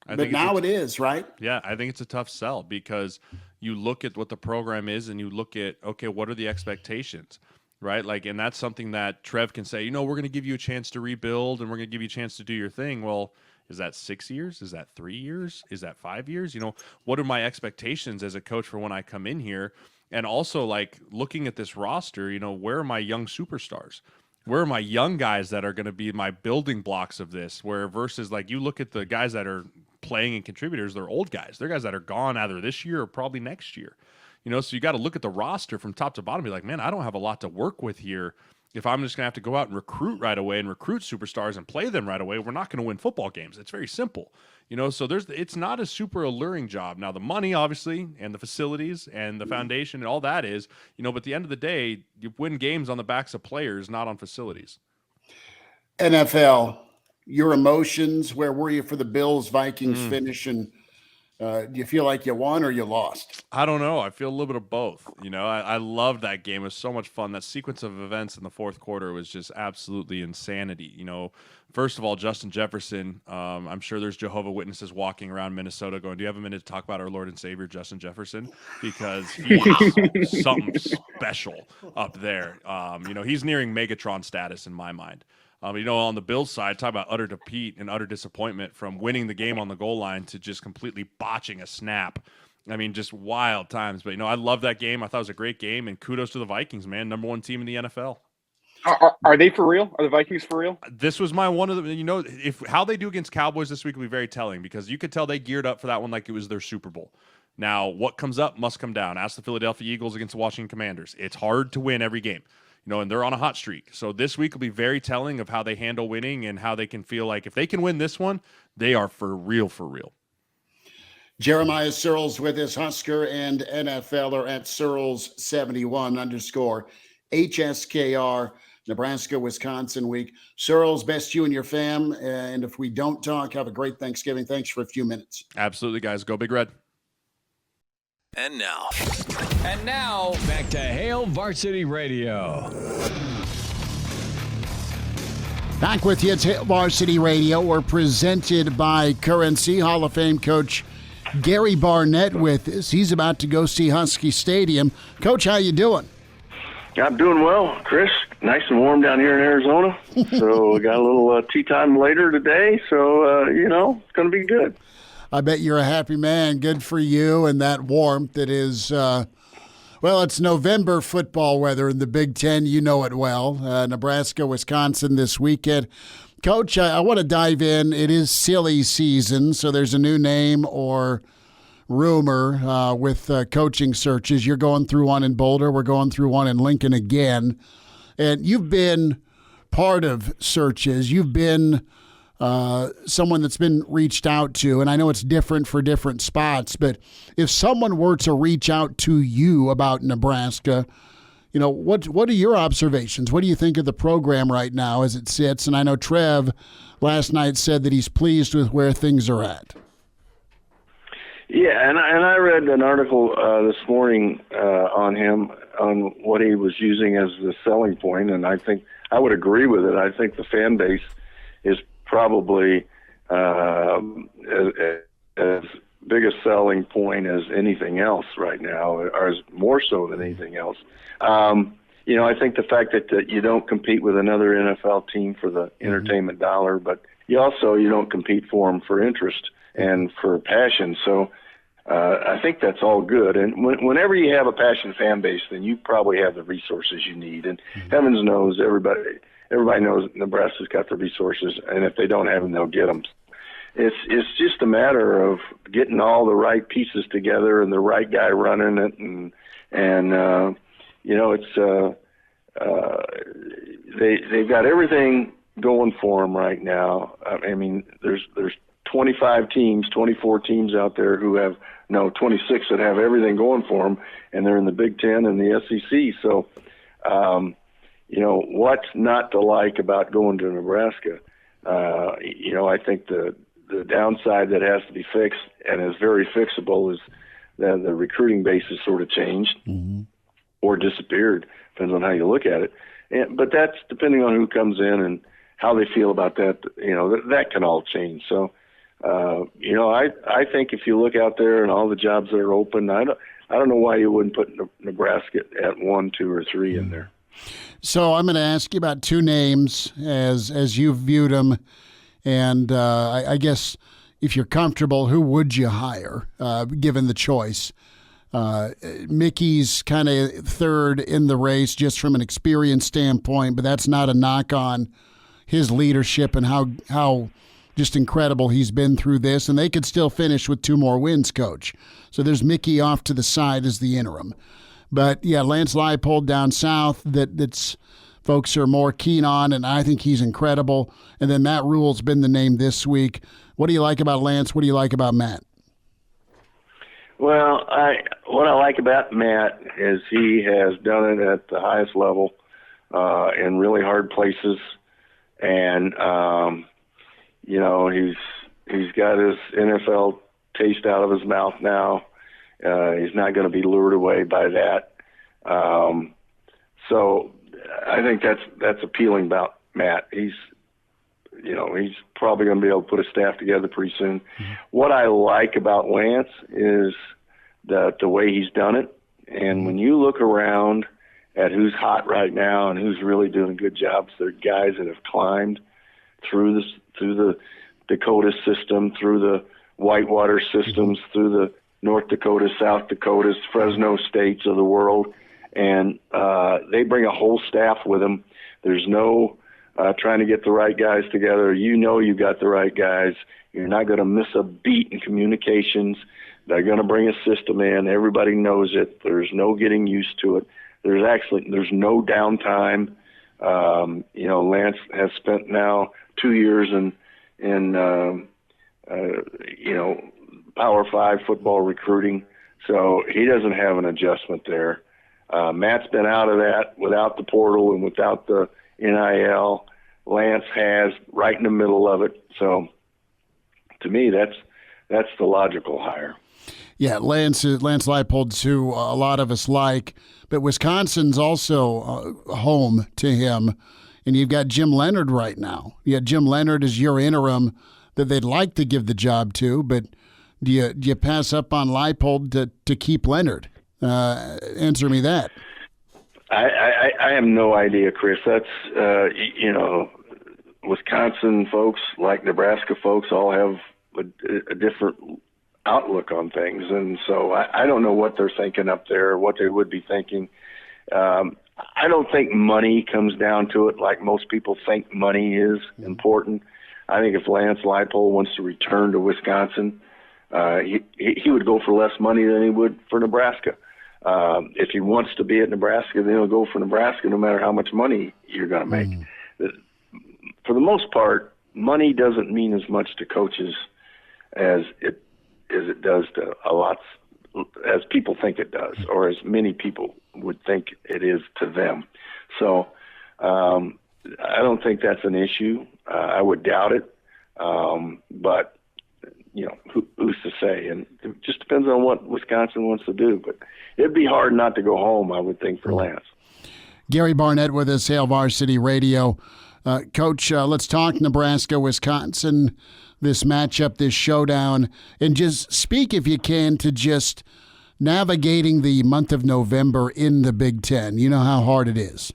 But now it is, right? Yeah, I think it's a tough sell because you look at what the program is and you look at, okay, what are the expectations, right? And that's something that Trev can say, we're going to give you a chance to rebuild and we're going to give you a chance to do your thing. Well, is that 6 years? Is that 3 years? Is that 5 years? What are my expectations as a coach for when I come in here? And also, looking at this roster, where are my young superstars? Where are my young guys that are going to be my building blocks of this? Where versus, you look at the guys that are playing and contributors, they're old guys. They're guys that are gone either this year or probably next year. So you got to look at the roster from top to bottom and be like, man, I don't have a lot to work with here. If I'm just going to have to go out and recruit right away and recruit superstars and play them right away, we're not going to win football games. It's very simple. So it's not a super alluring job. Now, the money, obviously, and the facilities and the foundation and all that is, but at the end of the day, you win games on the backs of players, not on facilities. NFL, your emotions, where were you for the Bills-Vikings finish? And do you feel like you won or you lost? I don't know. I feel a little bit of both. I loved that game. It was so much fun. That sequence of events in the fourth quarter was just absolutely insanity. First of all, Justin Jefferson, I'm sure there's Jehovah's Witnesses walking around Minnesota going, do you have a minute to talk about our Lord and Savior, Justin Jefferson? Because he is something special up there. He's nearing Megatron status in my mind. On the Bills side, talk about utter defeat and utter disappointment from winning the game on the goal line to just completely botching a snap. Just wild times. But, I love that game. I thought it was a great game. And kudos to the Vikings, man. Number one team in the NFL. Are they for real? Are the Vikings for real? This was one of the, if how they do against Cowboys this week will be very telling because you could tell they geared up for that one like it was their Super Bowl. Now, what comes up must come down. Ask the Philadelphia Eagles against the Washington Commanders. It's hard to win every game. And they're on a hot streak. So this week will be very telling of how they handle winning and how they can feel like if they can win this one, they are for real, for real. Jeremiah Sirles with us, Husker and NFLer at Sirles71_ HSKR, Nebraska-Wisconsin week. Sirles, best you and your fam. And if we don't talk, have a great Thanksgiving. Thanks for a few minutes. Absolutely, guys. Go Big Red. And now, back to Hail Varsity Radio. Back with you, it's Hail Varsity Radio. We're presented by Currency. Hall of Fame coach Gary Barnett with us. He's about to go see Husky Stadium. Coach, how you doing? I'm doing well, Chris. Nice and warm down here in Arizona. So we got a little tea time later today. So, it's going to be good. I bet you're a happy man. Good for you and that warmth. It is, it's November football weather in the Big Ten. You know it well. Nebraska, Wisconsin this weekend. Coach, I want to dive in. It is silly season, so there's a new name or rumor with coaching searches. You're going through one in Boulder. We're going through one in Lincoln again. And you've been part of searches. You've been someone that's been reached out to, and I know it's different for different spots, but if someone were to reach out to you about Nebraska, what are your observations? What do you think of the program right now as it sits? And I know Trev last night said that he's pleased with where things are at. Yeah, and I read an article this morning on him, on what he was using as the selling point, and I think I would agree with it. I think the fan base is probably as big a selling point as anything else right now, or as more so than anything else. I think the fact that you don't compete with another NFL team for the entertainment dollar, but you don't compete for them for interest and for passion. So I think that's all good. And whenever you have a passionate fan base, then you probably have the resources you need. And heavens knows everybody knows Nebraska's got the resources, and if they don't have them, they'll get them. It's just a matter of getting all the right pieces together and the right guy running it, and they've got everything going for them right now. I mean, there's 24 teams out there who have 26 that have everything going for them, and they're in the Big Ten and the SEC. So, what's not to like about going to Nebraska? I think the downside that has to be fixed and is very fixable is that the recruiting base has sort of changed or disappeared. Depends on how you look at it. But that's depending on who comes in and how they feel about that. That can all change. So, I think if you look out there and all the jobs that are open, I don't know why you wouldn't put Nebraska at 1, 2, or 3 in there. So I'm going to ask you about two names as you've viewed them, and I guess if you're comfortable, who would you hire given the choice? Mickey's kind of third in the race just from an experience standpoint, but that's not a knock on his leadership and how just incredible he's been through this, and they could still finish with 2 more wins, Coach. So there's Mickey off to the side as the interim. But, yeah, Lance Leipold down south that's folks are more keen on, and I think he's incredible. And then Matt Rule's been the name this week. What do you like about Lance? What do you like about Matt? Well, what I like about Matt is he has done it at the highest level in really hard places, and he's got his NFL taste out of his mouth now. He's not going to be lured away by that. So I think that's appealing about Matt. He's probably going to be able to put a staff together pretty soon. What I like about Lance is the way he's done it. And when you look around at who's hot right now and who's really doing a good job, they're guys that have climbed through the Dakota system, through the Whitewater systems, through the North Dakota, South Dakotas, Fresno states of the world, and they bring a whole staff with them. There's no trying to get the right guys together. You got the right guys. You're not going to miss a beat in communications. They're going to bring a system in. Everybody knows it. There's no getting used to it. There's no downtime. Lance has spent now 2 years in Power 5 football recruiting, so he doesn't have an adjustment there. Matt's been out of that without the portal and without the NIL. Lance has right in the middle of it. So to me, that's the logical hire. Yeah, Lance Leipold's who a lot of us like, but Wisconsin's also home to him. And you've got Jim Leonard right now. Yeah, Jim Leonard is your interim that they'd like to give the job to, but do you pass up on Leipold to keep Leonard? Answer me that. I have no idea, Chris. That's Wisconsin folks, like Nebraska folks, all have a different outlook on things, and so I don't know what they're thinking up there, what they would be thinking. I don't think money comes down to it like most people think money is important. I think if Lance Leipold wants to return to Wisconsin, he would go for less money than he would for Nebraska. If he wants to be at Nebraska, then he'll go for Nebraska no matter how much money you're going to make. For the most part, money doesn't mean as much to coaches as it does to as people think it does, or as many people would think it is to them. So I don't think that's an issue. I would doubt it. But, who's to say? And it just depends on what Wisconsin wants to do. But it'd be hard not to go home, I would think, for Lance. Gary Barnett with us, Hail Varsity Radio. Coach, let's talk Nebraska-Wisconsin, this matchup, this showdown, and just speak, if you can, to just navigating the month of November in the Big Ten. You know how hard it is.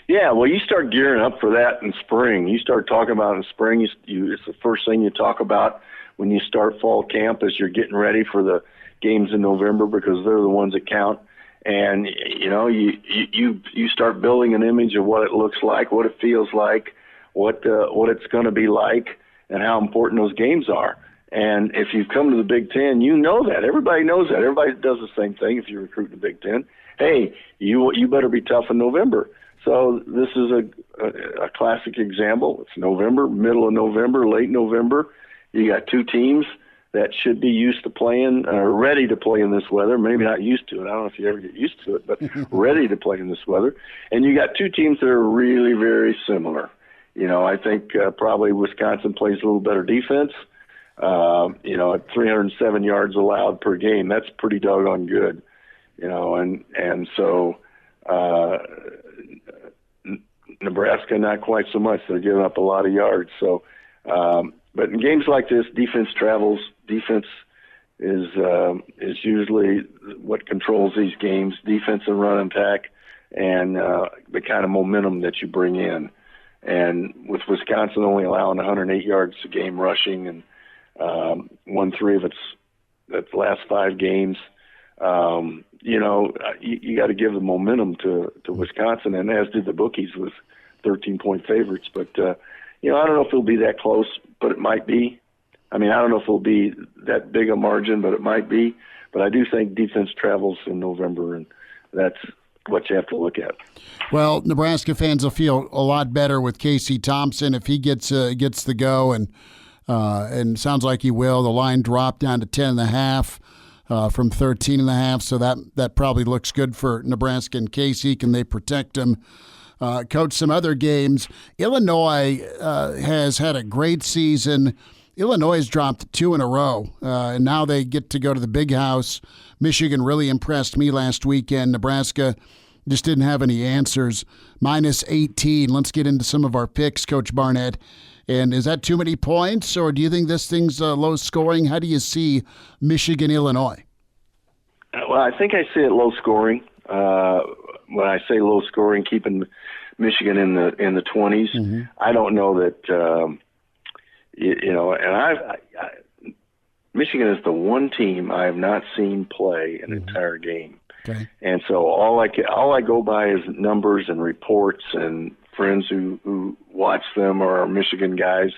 Yeah, well, you start gearing up for that in spring. You start talking about it in spring. It's the first thing you talk about when you start fall camp as you're getting ready for the games in November, because they're the ones that count. And, you start building an image of what it looks like, what it feels like, what it's going to be like, and how important those games are. And if you've come to the Big Ten, you know that. Everybody knows that. Everybody does the same thing if you recruit the Big Ten. Hey, you better be tough in November. So this is a classic example. It's November, middle of November, late November. You got two teams that should be used to playing, ready to play in this weather. Maybe not used to it. I don't know if you ever get used to it, but ready to play in this weather. And you got two teams that are really very similar. I think probably Wisconsin plays a little better defense. At 307 yards allowed per game, that's pretty doggone good. And so Nebraska, not quite so much. They're giving up a lot of yards. So, but in games like this, defense travels. Defense is usually what controls these games. Defense and run attack, and the kind of momentum that you bring in. And with Wisconsin only allowing 108 yards a game rushing, and won 3 of its last 5 games, you got to give the momentum to Wisconsin, and as did the bookies with 13-point favorites. But, I don't know if it'll be that close, but it might be. I mean, I don't know if it'll be that big a margin, but it might be. But I do think defense travels in November, and that's what you have to look at. Well, Nebraska fans will feel a lot better with Casey Thompson if he gets the go, and sounds like he will. The line dropped down to 10.5 from 13.5, so that probably looks good for Nebraska and Casey. Can they protect him? Coach, some other games. Illinois has had a great season. Illinois has dropped 2 in a row, and now they get to go to the Big House. Michigan really impressed me last weekend. Nebraska just didn't have any answers. -18. Let's get into some of our picks, Coach Barnett. And is that too many points, or do you think this thing's low scoring? How do you see Michigan-Illinois? Well, I think I see it low scoring. When I say low scoring, keeping Michigan in the 20s. Mm-hmm. I don't know that Michigan is the one team I have not seen play an entire game. Okay. And so all I go by is numbers and reports and friends who watch them or are Michigan guys.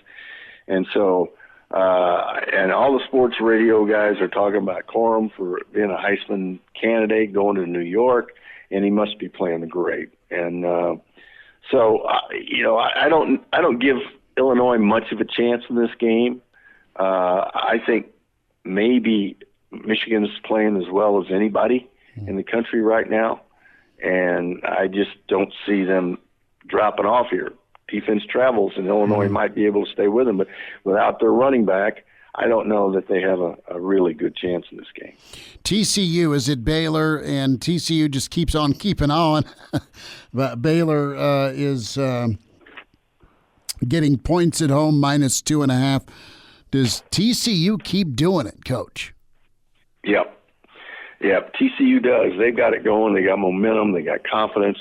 And so and all the sports radio guys are talking about Corum for being a Heisman candidate, going to New York, and he must be playing great. And I don't give Illinois much of a chance in this game. I think maybe Michigan is playing as well as anybody in the country right now, and I just don't see them dropping off here. Defense travels, and Illinois might be able to stay with them, but without their running back, I don't know that they have a really good chance in this game. TCU is at Baylor, and TCU just keeps on keeping on. But Baylor is getting points at home, -2.5. Does TCU keep doing it, Coach? Yep, TCU does. They've got it going. They got momentum. They got confidence.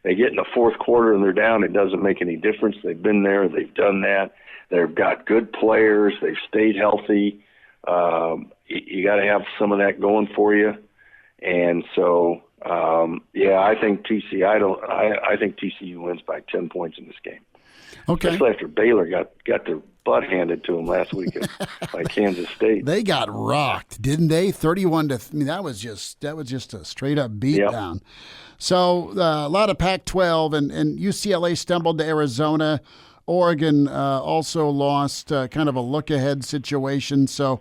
They get in the fourth quarter and they're down. It doesn't make any difference. They've been there. They've done that. They've got good players. They've stayed healthy. You got to have some of that going for you. And so I think I think TCU wins by 10 points in this game. Okay. Especially after Baylor got their butt handed to them last week by Kansas State. They got rocked, didn't they? 31 to. I mean, that was just a straight up beatdown. Yep. So a lot of Pac-12 and UCLA stumbled to Arizona. Oregon also lost, kind of a look-ahead situation, so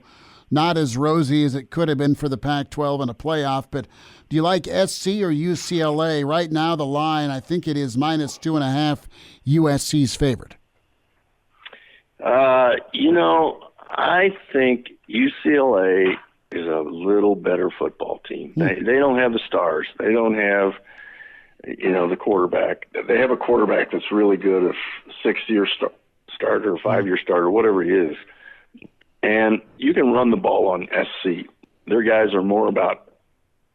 not as rosy as it could have been for the Pac-12 in a playoff. But do you like SC or UCLA? Right now the line, I think it is -2.5, USC's favored. I think UCLA is a little better football team. They don't have the stars. They don't have the quarterback. They have a quarterback that's really good, a 6-year starter, 5-year starter, whatever he is. And you can run the ball on SC. Their guys are more about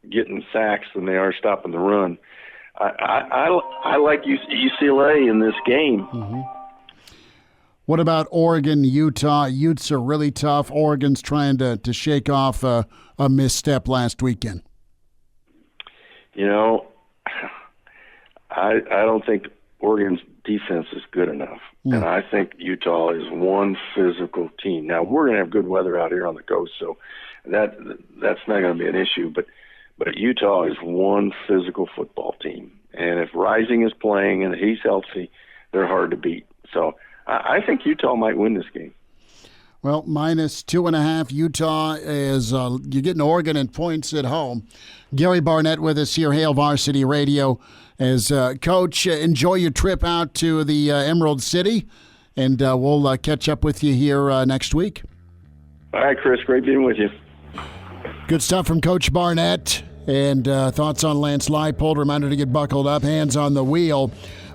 getting sacks than they are stopping the run. I like UCLA in this game. Mm-hmm. What about Oregon, Utah? Utes are really tough. Oregon's trying to shake off a misstep last weekend. I don't think Oregon's defense is good enough. And I think Utah is one physical team. Now, we're going to have good weather out here on the coast, so that's not going to be an issue. But Utah is one physical football team. And if Rising is playing and he's healthy, they're hard to beat. So I think Utah might win this game. Well, -2.5 Utah is you're getting Oregon in points at home. Gary Barnett with us here, Hail Varsity Radio. As Coach, enjoy your trip out to the Emerald City, and we'll catch up with you here next week. All right, Chris, great being with you. Good stuff from Coach Barnett, and thoughts on Lance Leipold. Reminder to get buckled up, hands on the wheel.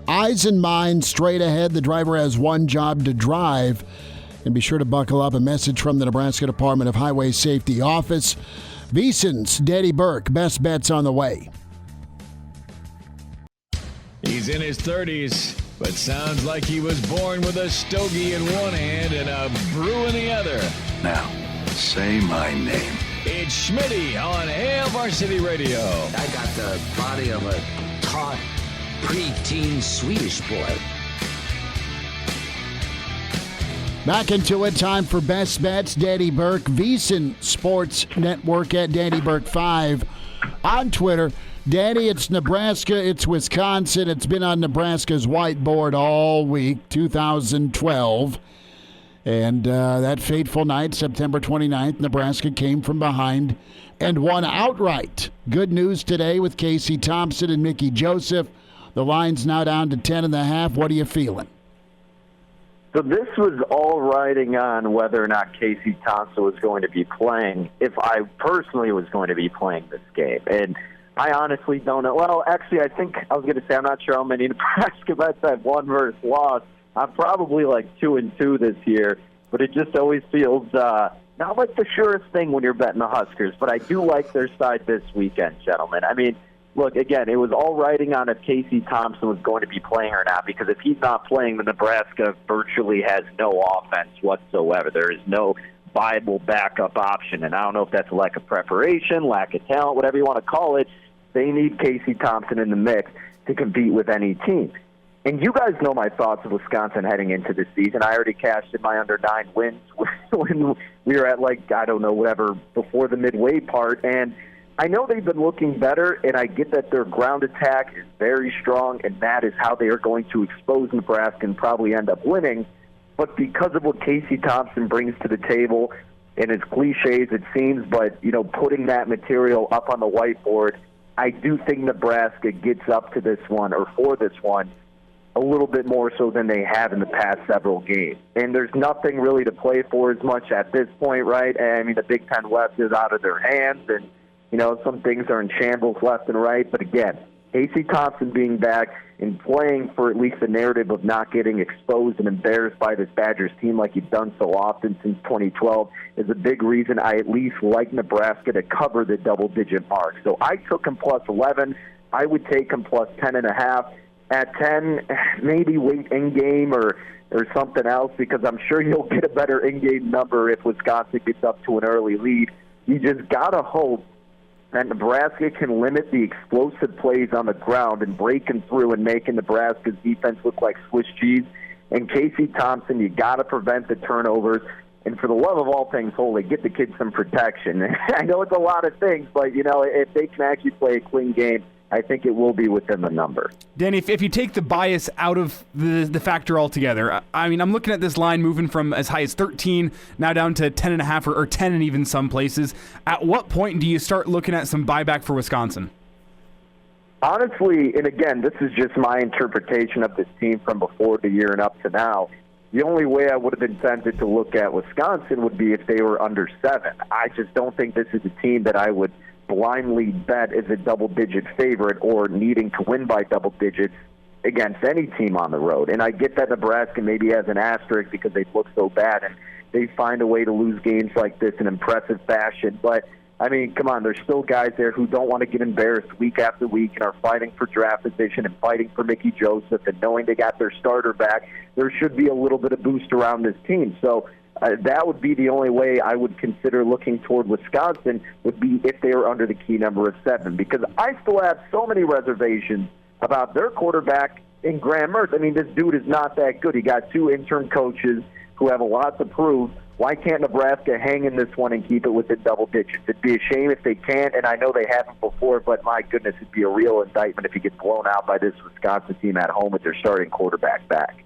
Eyes and minds straight ahead. The driver has one job to drive. And be sure to buckle up. A message from the Nebraska Department of Highway Safety Office. VSiN's Danny Burke. Best bets on the way. He's in his 30s, but sounds like he was born with a stogie in one hand and a brew in the other. Now, say my name. It's Schmitty on Hail Varsity Radio. I got the body of a taut, preteen Swedish boy. Back into it. Time for Best Bets. Danny Burke, VSiN Sports Network at Danny Burke 5 on Twitter. Danny, it's Nebraska, it's Wisconsin. It's been on Nebraska's whiteboard all week, 2012. And that fateful night, September 29th, Nebraska came from behind and won outright. Good news today with Casey Thompson and Mickey Joseph. The line's now down to 10.5. What are you feeling? So this was all riding on whether or not Casey Thompson was going to be playing, if I personally was going to be playing this game. And I honestly don't know. Well, actually, I think I was going to say I'm not sure how many Nebraska bets I've won versus lost. I'm probably like 2-2 this year, but it just always feels not like the surest thing when you're betting the Huskers. But I do like their side this weekend, gentlemen. I mean, look, again, it was all riding on if Casey Thompson was going to be playing or not, because if he's not playing, then Nebraska virtually has no offense whatsoever. There is no viable backup option, and I don't know if that's a lack of preparation, lack of talent, whatever you want to call it. They need Casey Thompson in the mix to compete with any team. And you guys know my thoughts of Wisconsin heading into this season. I already cashed in my under 9 wins when we were at, whatever, before the midway part, and I know they've been looking better, and I get that their ground attack is very strong, and that is how they are going to expose Nebraska and probably end up winning. But because of what Casey Thompson brings to the table, and as cliche as it seems, but, putting that material up on the whiteboard, I do think Nebraska gets up to this one, or for this one, a little bit more so than they have in the past several games. And there's nothing really to play for as much at this point, right? I mean, the Big Ten West is out of their hands, and some things are in shambles left and right. But again, Casey Thompson being back and playing for at least the narrative of not getting exposed and embarrassed by this Badgers team like he's done so often since 2012 is a big reason I at least like Nebraska to cover the double-digit mark. So I took him plus 11. I would take him plus 10.5. At 10, maybe wait in-game or something else, because I'm sure you'll get a better in-game number if Wisconsin gets up to an early lead. You just got to hope that Nebraska can limit the explosive plays on the ground and breaking through and making Nebraska's defense look like Swiss cheese. And Casey Thompson, you got to prevent the turnovers. And for the love of all things holy, get the kids some protection. I know it's a lot of things, but, if they can actually play a clean game, I think it will be within the number. Danny, if you take the bias out of the factor altogether, I mean, I'm looking at this line moving from as high as 13, now down to 10.5 or 10 in even some places. At what point do you start looking at some buyback for Wisconsin? Honestly, and again, this is just my interpretation of this team from before the year and up to now, the only way I would have been tempted to look at Wisconsin would be if they were under 7. I just don't think this is a team that I would blindly bet as a double-digit favorite or needing to win by double digits against any team on the road. And I get that Nebraska maybe has an asterisk because they've looked so bad and they find a way to lose games like this in impressive fashion. But, I mean, come on, there's still guys there who don't want to get embarrassed week after week and are fighting for draft position and fighting for Mickey Joseph and knowing they got their starter back. There should be a little bit of boost around this team. So that would be the only way I would consider looking toward Wisconsin would be if they were under the key number of 7, because I still have so many reservations about their quarterback in Graham Mertz. I mean, this dude is not that good. He got 2 intern coaches who have a lot to prove. Why can't Nebraska hang in this one and keep it within double digits? It'd be a shame if they can't, and I know they haven't before, but my goodness, it'd be a real indictment if he gets blown out by this Wisconsin team at home with their starting quarterback back.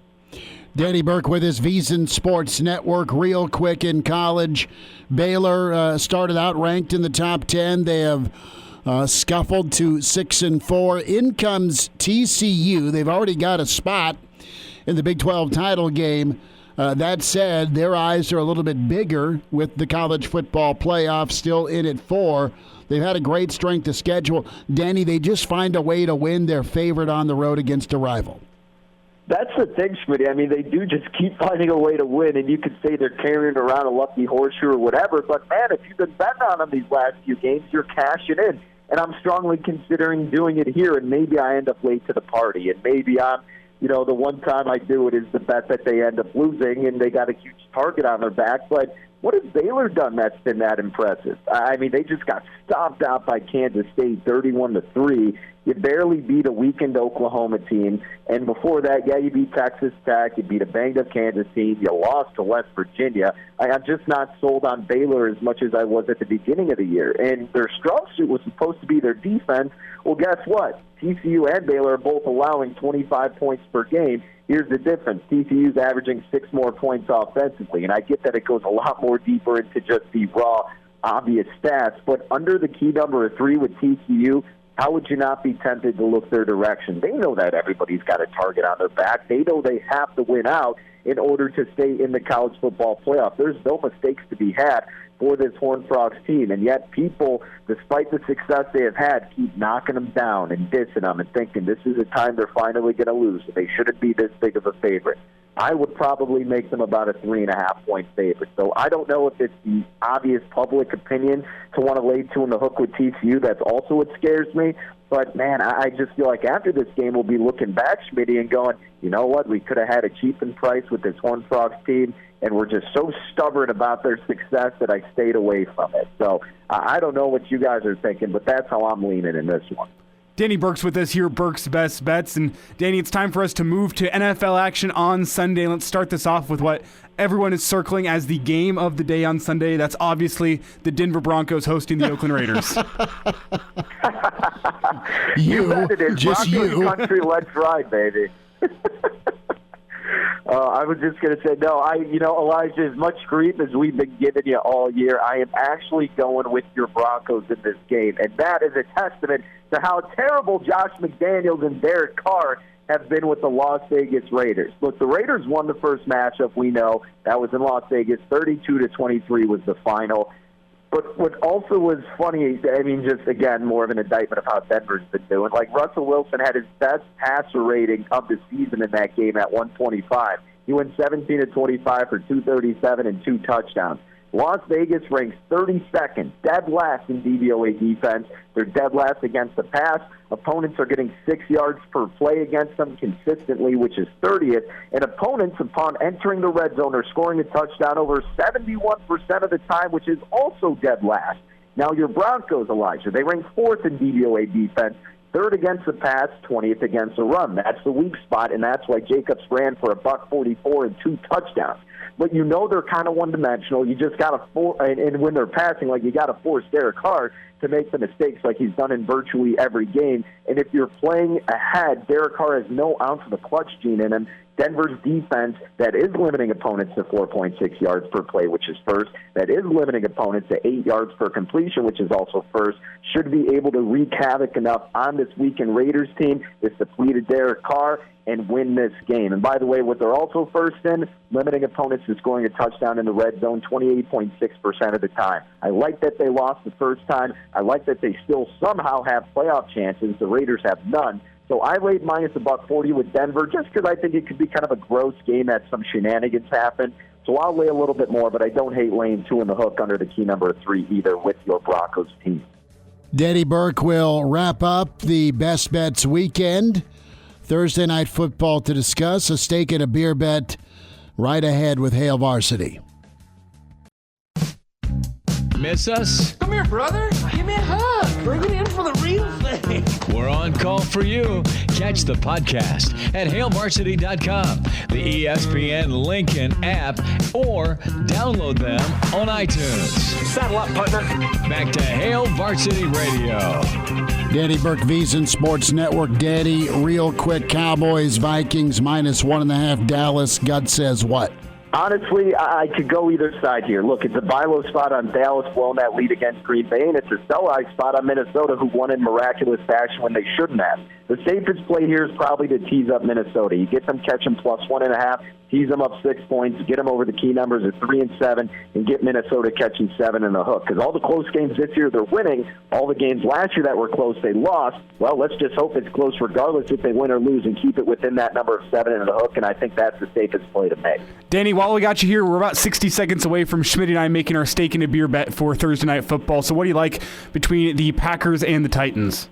Danny Burke with his VSiN Sports Network. Real quick, in college, Baylor started out ranked in the top 10. They have scuffled to 6-4. In comes TCU. They've already got a spot in the Big 12 title game. That said, their eyes are a little bit bigger with the college football playoff still in it for. They've had a great strength of schedule. Danny, they just find a way to win. They're favored on the road against a rival. That's the thing, Schmidt. I mean, they do just keep finding a way to win, and you could say they're carrying around a lucky horseshoe or whatever, but, man, if you've been betting on them these last few games, you're cashing in. And I'm strongly considering doing it here, and maybe I end up late to the party, and maybe I'm, the one time I do it is the bet that they end up losing, and they got a huge target on their back, but what has Baylor done that's been that impressive? I mean, they just got stomped out by Kansas State 31-3. You barely beat a weakened Oklahoma team. And before that, you beat Texas Tech. You beat a banged-up Kansas team. You lost to West Virginia. I'm just not sold on Baylor as much as I was at the beginning of the year. And their strong suit was supposed to be their defense. Well, guess what? TCU and Baylor are both allowing 25 points per game. Here's the difference. TCU's averaging 6 more points offensively, and I get that it goes a lot more deeper into just the raw, obvious stats, but under the key number of 3 with TCU, how would you not be tempted to look their direction? They know that everybody's got a target on their back. They know they have to win out in order to stay in the college football playoff. There's no mistakes to be had for this Horned Frogs team, and yet people, despite the success they have had, keep knocking them down and dissing them and thinking this is a time they're finally going to lose. They shouldn't be this big of a favorite. I would probably make them about a 3.5-point favorite. So I don't know if it's the obvious public opinion to want to lay 2 in the hook with TCU. That's also what scares me. But, man, I just feel like after this game we'll be looking back, Schmitty, and going, you know what, we could have had a cheapened price with this Horned Frogs team, and we're just so stubborn about their success that I stayed away from it. So I don't know what you guys are thinking, but that's how I'm leaning in this one. Danny Burke's with us here, Burke's Best Bets. And, Danny, it's time for us to move to NFL action on Sunday. Let's start this off with what everyone is circling as the game of the day on Sunday. That's obviously the Denver Broncos hosting the Oakland Raiders. Just you. Country, let's ride, baby. I was just going to say, no, Elijah, as much grief as we've been giving you all year, I am actually going with your Broncos in this game. And that is a testament to how terrible Josh McDaniels and Derek Carr have been with the Las Vegas Raiders. Look, the Raiders won the first matchup, we know. That was in Las Vegas. 32-23 was the final. But what also was funny, I mean, just, again, more of an indictment of how Denver's been doing. Like, Russell Wilson had his best passer rating of the season in that game at 125. He went 17-25 for 237 and 2 touchdowns. Las Vegas ranks 32nd, dead last in DVOA defense. They're dead last against the pass. Opponents are getting 6 yards per play against them consistently, which is 30th. And opponents, upon entering the red zone, are scoring a touchdown over 71% of the time, which is also dead last. Now your Broncos, Elijah, they rank 4th in DVOA defense, 3rd against the pass, 20th against the run. That's the weak spot, and that's why Jacobs ran for $144 and 2 touchdowns. But you know they're kind of one-dimensional. You just got to and when they're passing, like, you got to force Derek Carr to make the mistakes like he's done in virtually every game. And if you're playing ahead, Derek Carr has no ounce of the clutch gene in him. Denver's defense that is limiting opponents to 4.6 yards per play, which is first, that is limiting opponents to 8 yards per completion, which is also first, should be able to wreak havoc enough on this weakened Raiders team, this depleted Derek Carr, and win this game. And by the way, what they're also first in, limiting opponents to scoring a touchdown in the red zone 28.6% of the time. I like that they lost the first time. I like that they still somehow have playoff chances. The Raiders have none. So I laid minus $140 with Denver just because I think it could be kind of a gross game that some shenanigans happen. So I'll lay a little bit more, but I don't hate laying 2 in the hook under the key number of 3 either with your Broncos team. Danny Burke will wrap up the Best Bets weekend. Thursday night football to discuss. A steak and a beer bet right ahead with Hail Varsity. Miss us? Come here, brother. Give me a hug. Bring it in for the real thing. We're on call for you. Catch the podcast at hailvarsity.com, the ESPN Lincoln app, or download them on iTunes. Saddle up, partner. Back to Hail Varsity Radio. Danny Burke, VSiN Sports Network. Danny, real quick, Cowboys, Vikings, -1.5. Dallas. Gut says what? Honestly, I could go either side here. Look, it's a buy low spot on Dallas blowing that lead against Green Bay, and it's a sell high spot on Minnesota, who won in miraculous fashion when they shouldn't have. The safest play here is probably to tease up Minnesota. You get them catching +1.5, tease them up 6 points, get them over the key numbers at 3 and 7, and get Minnesota catching 7 in the hook. Because all the close games this year, they're winning. All the games last year that were close, they lost. Well, let's just hope it's close regardless if they win or lose and keep it within that number of 7 in the hook, and I think that's the safest play to make. Danny, while we got you here, we're about 60 seconds away from Schmidt and I making our steak and a beer bet for Thursday Night Football. So what do you like between the Packers and the Titans?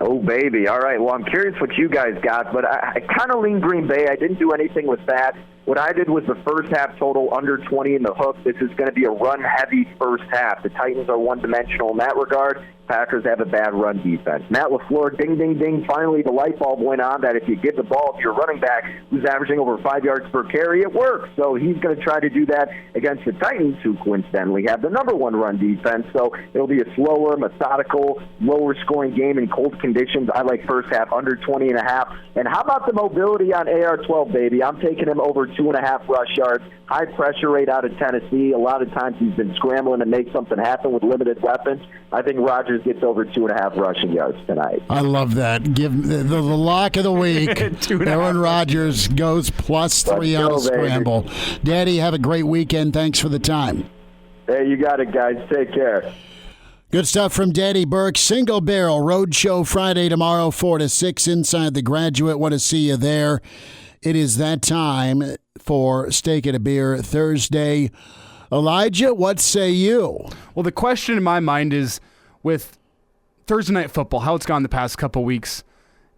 Oh, baby. All right. Well, I'm curious what you guys got, but I kind of lean Green Bay. I didn't do anything with that. What I did was the first half total under 20 in the hook. This is going to be a run-heavy first half. The Titans are one-dimensional in that regard. Packers have a bad run defense. Matt LaFleur, ding, ding, ding. Finally, the light bulb went on that if you give the ball to your running back who's averaging over 5 yards per carry, it works. So he's going to try to do that against the Titans, who coincidentally have the number 1 run defense. So it'll be a slower, methodical, lower-scoring game in cold conditions. I like first half under 20.5. And how about the mobility on AR-12, baby? I'm taking him over 2.5 rush yards. High pressure rate out of Tennessee. A lot of times he's been scrambling to make something happen with limited weapons. I think Rodgers gets over 2.5 rushing yards tonight. I love that. Give the lock of the week. Aaron Rodgers goes +3 on a scramble. Daddy, have a great weekend. Thanks for the time. Hey, you got it, guys. Take care. Good stuff from Danny Burke. Single Barrel Roadshow Friday tomorrow, 4 to 6 inside the Graduate. Want to see you there. It is that time for Steak and a Beer Thursday. Elijah, what say you? Well, the question in my mind is, with Thursday Night Football, how it's gone the past couple weeks,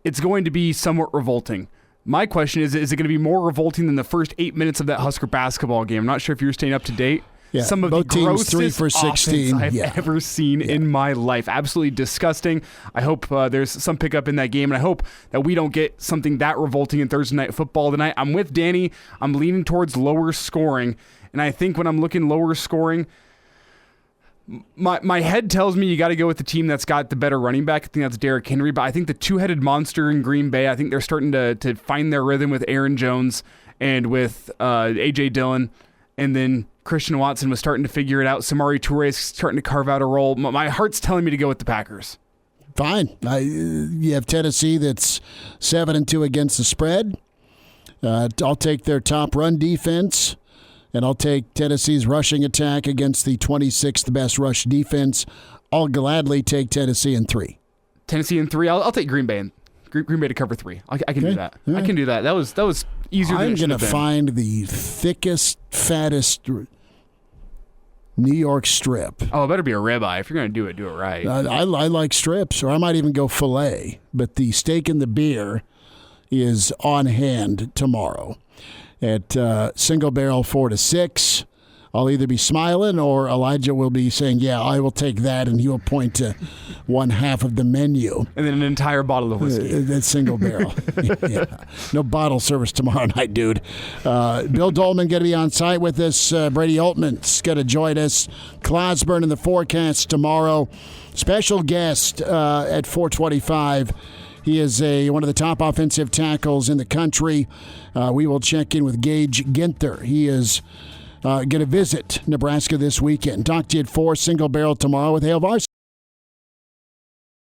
it's going to be somewhat revolting. My question is it going to be more revolting than the first 8 minutes of that Husker basketball game? I'm not sure if you're staying up to date. Yeah, some of the teams 3 grossest for 16 I've ever seen in my life. Absolutely disgusting. I hope there's some pickup in that game, and I hope that we don't get something that revolting in Thursday Night Football tonight. I'm with Danny. I'm leaning towards lower scoring, and I think when I'm looking lower scoring, my head tells me you got to go with the team that's got the better running back. I think that's Derrick Henry, but I think the two-headed monster in Green Bay, I think they're starting to find their rhythm with Aaron Jones and with A.J. Dillon, and then Christian Watson was starting to figure it out. Samori Toure is starting to carve out a role. My heart's telling me to go with the Packers. Fine. You have Tennessee that's 7-2 against the spread. I'll take their top run defense, and I'll take Tennessee's rushing attack against the 26th best rush defense. I'll gladly take Tennessee in 3. Tennessee in 3. I'll take Green Bay to cover 3. I can do that. Right. I can do that. That was easier than it should have been. I'm going to find the thickest, fattest New York strip. Oh, it better be a ribeye. If you're going to do it right. I like strips, or I might even go filet. But the steak and the beer is on hand tomorrow at Single Barrel 4 to 6. I'll either be smiling or Elijah will be saying, yeah, I will take that, and he will point to one half of the menu. And then an entire bottle of whiskey. That single barrel. Yeah. No bottle service tomorrow night, dude. Bill Dolman going to be on site with us. Brady Altman's going to join us. Clausburn in the forecast tomorrow. Special guest at 4:25. He is one of the top offensive tackles in the country. We will check in with Gage Ginther. He is going to visit Nebraska this weekend. Talk to you at 4, single barrel tomorrow with Hail Varsity.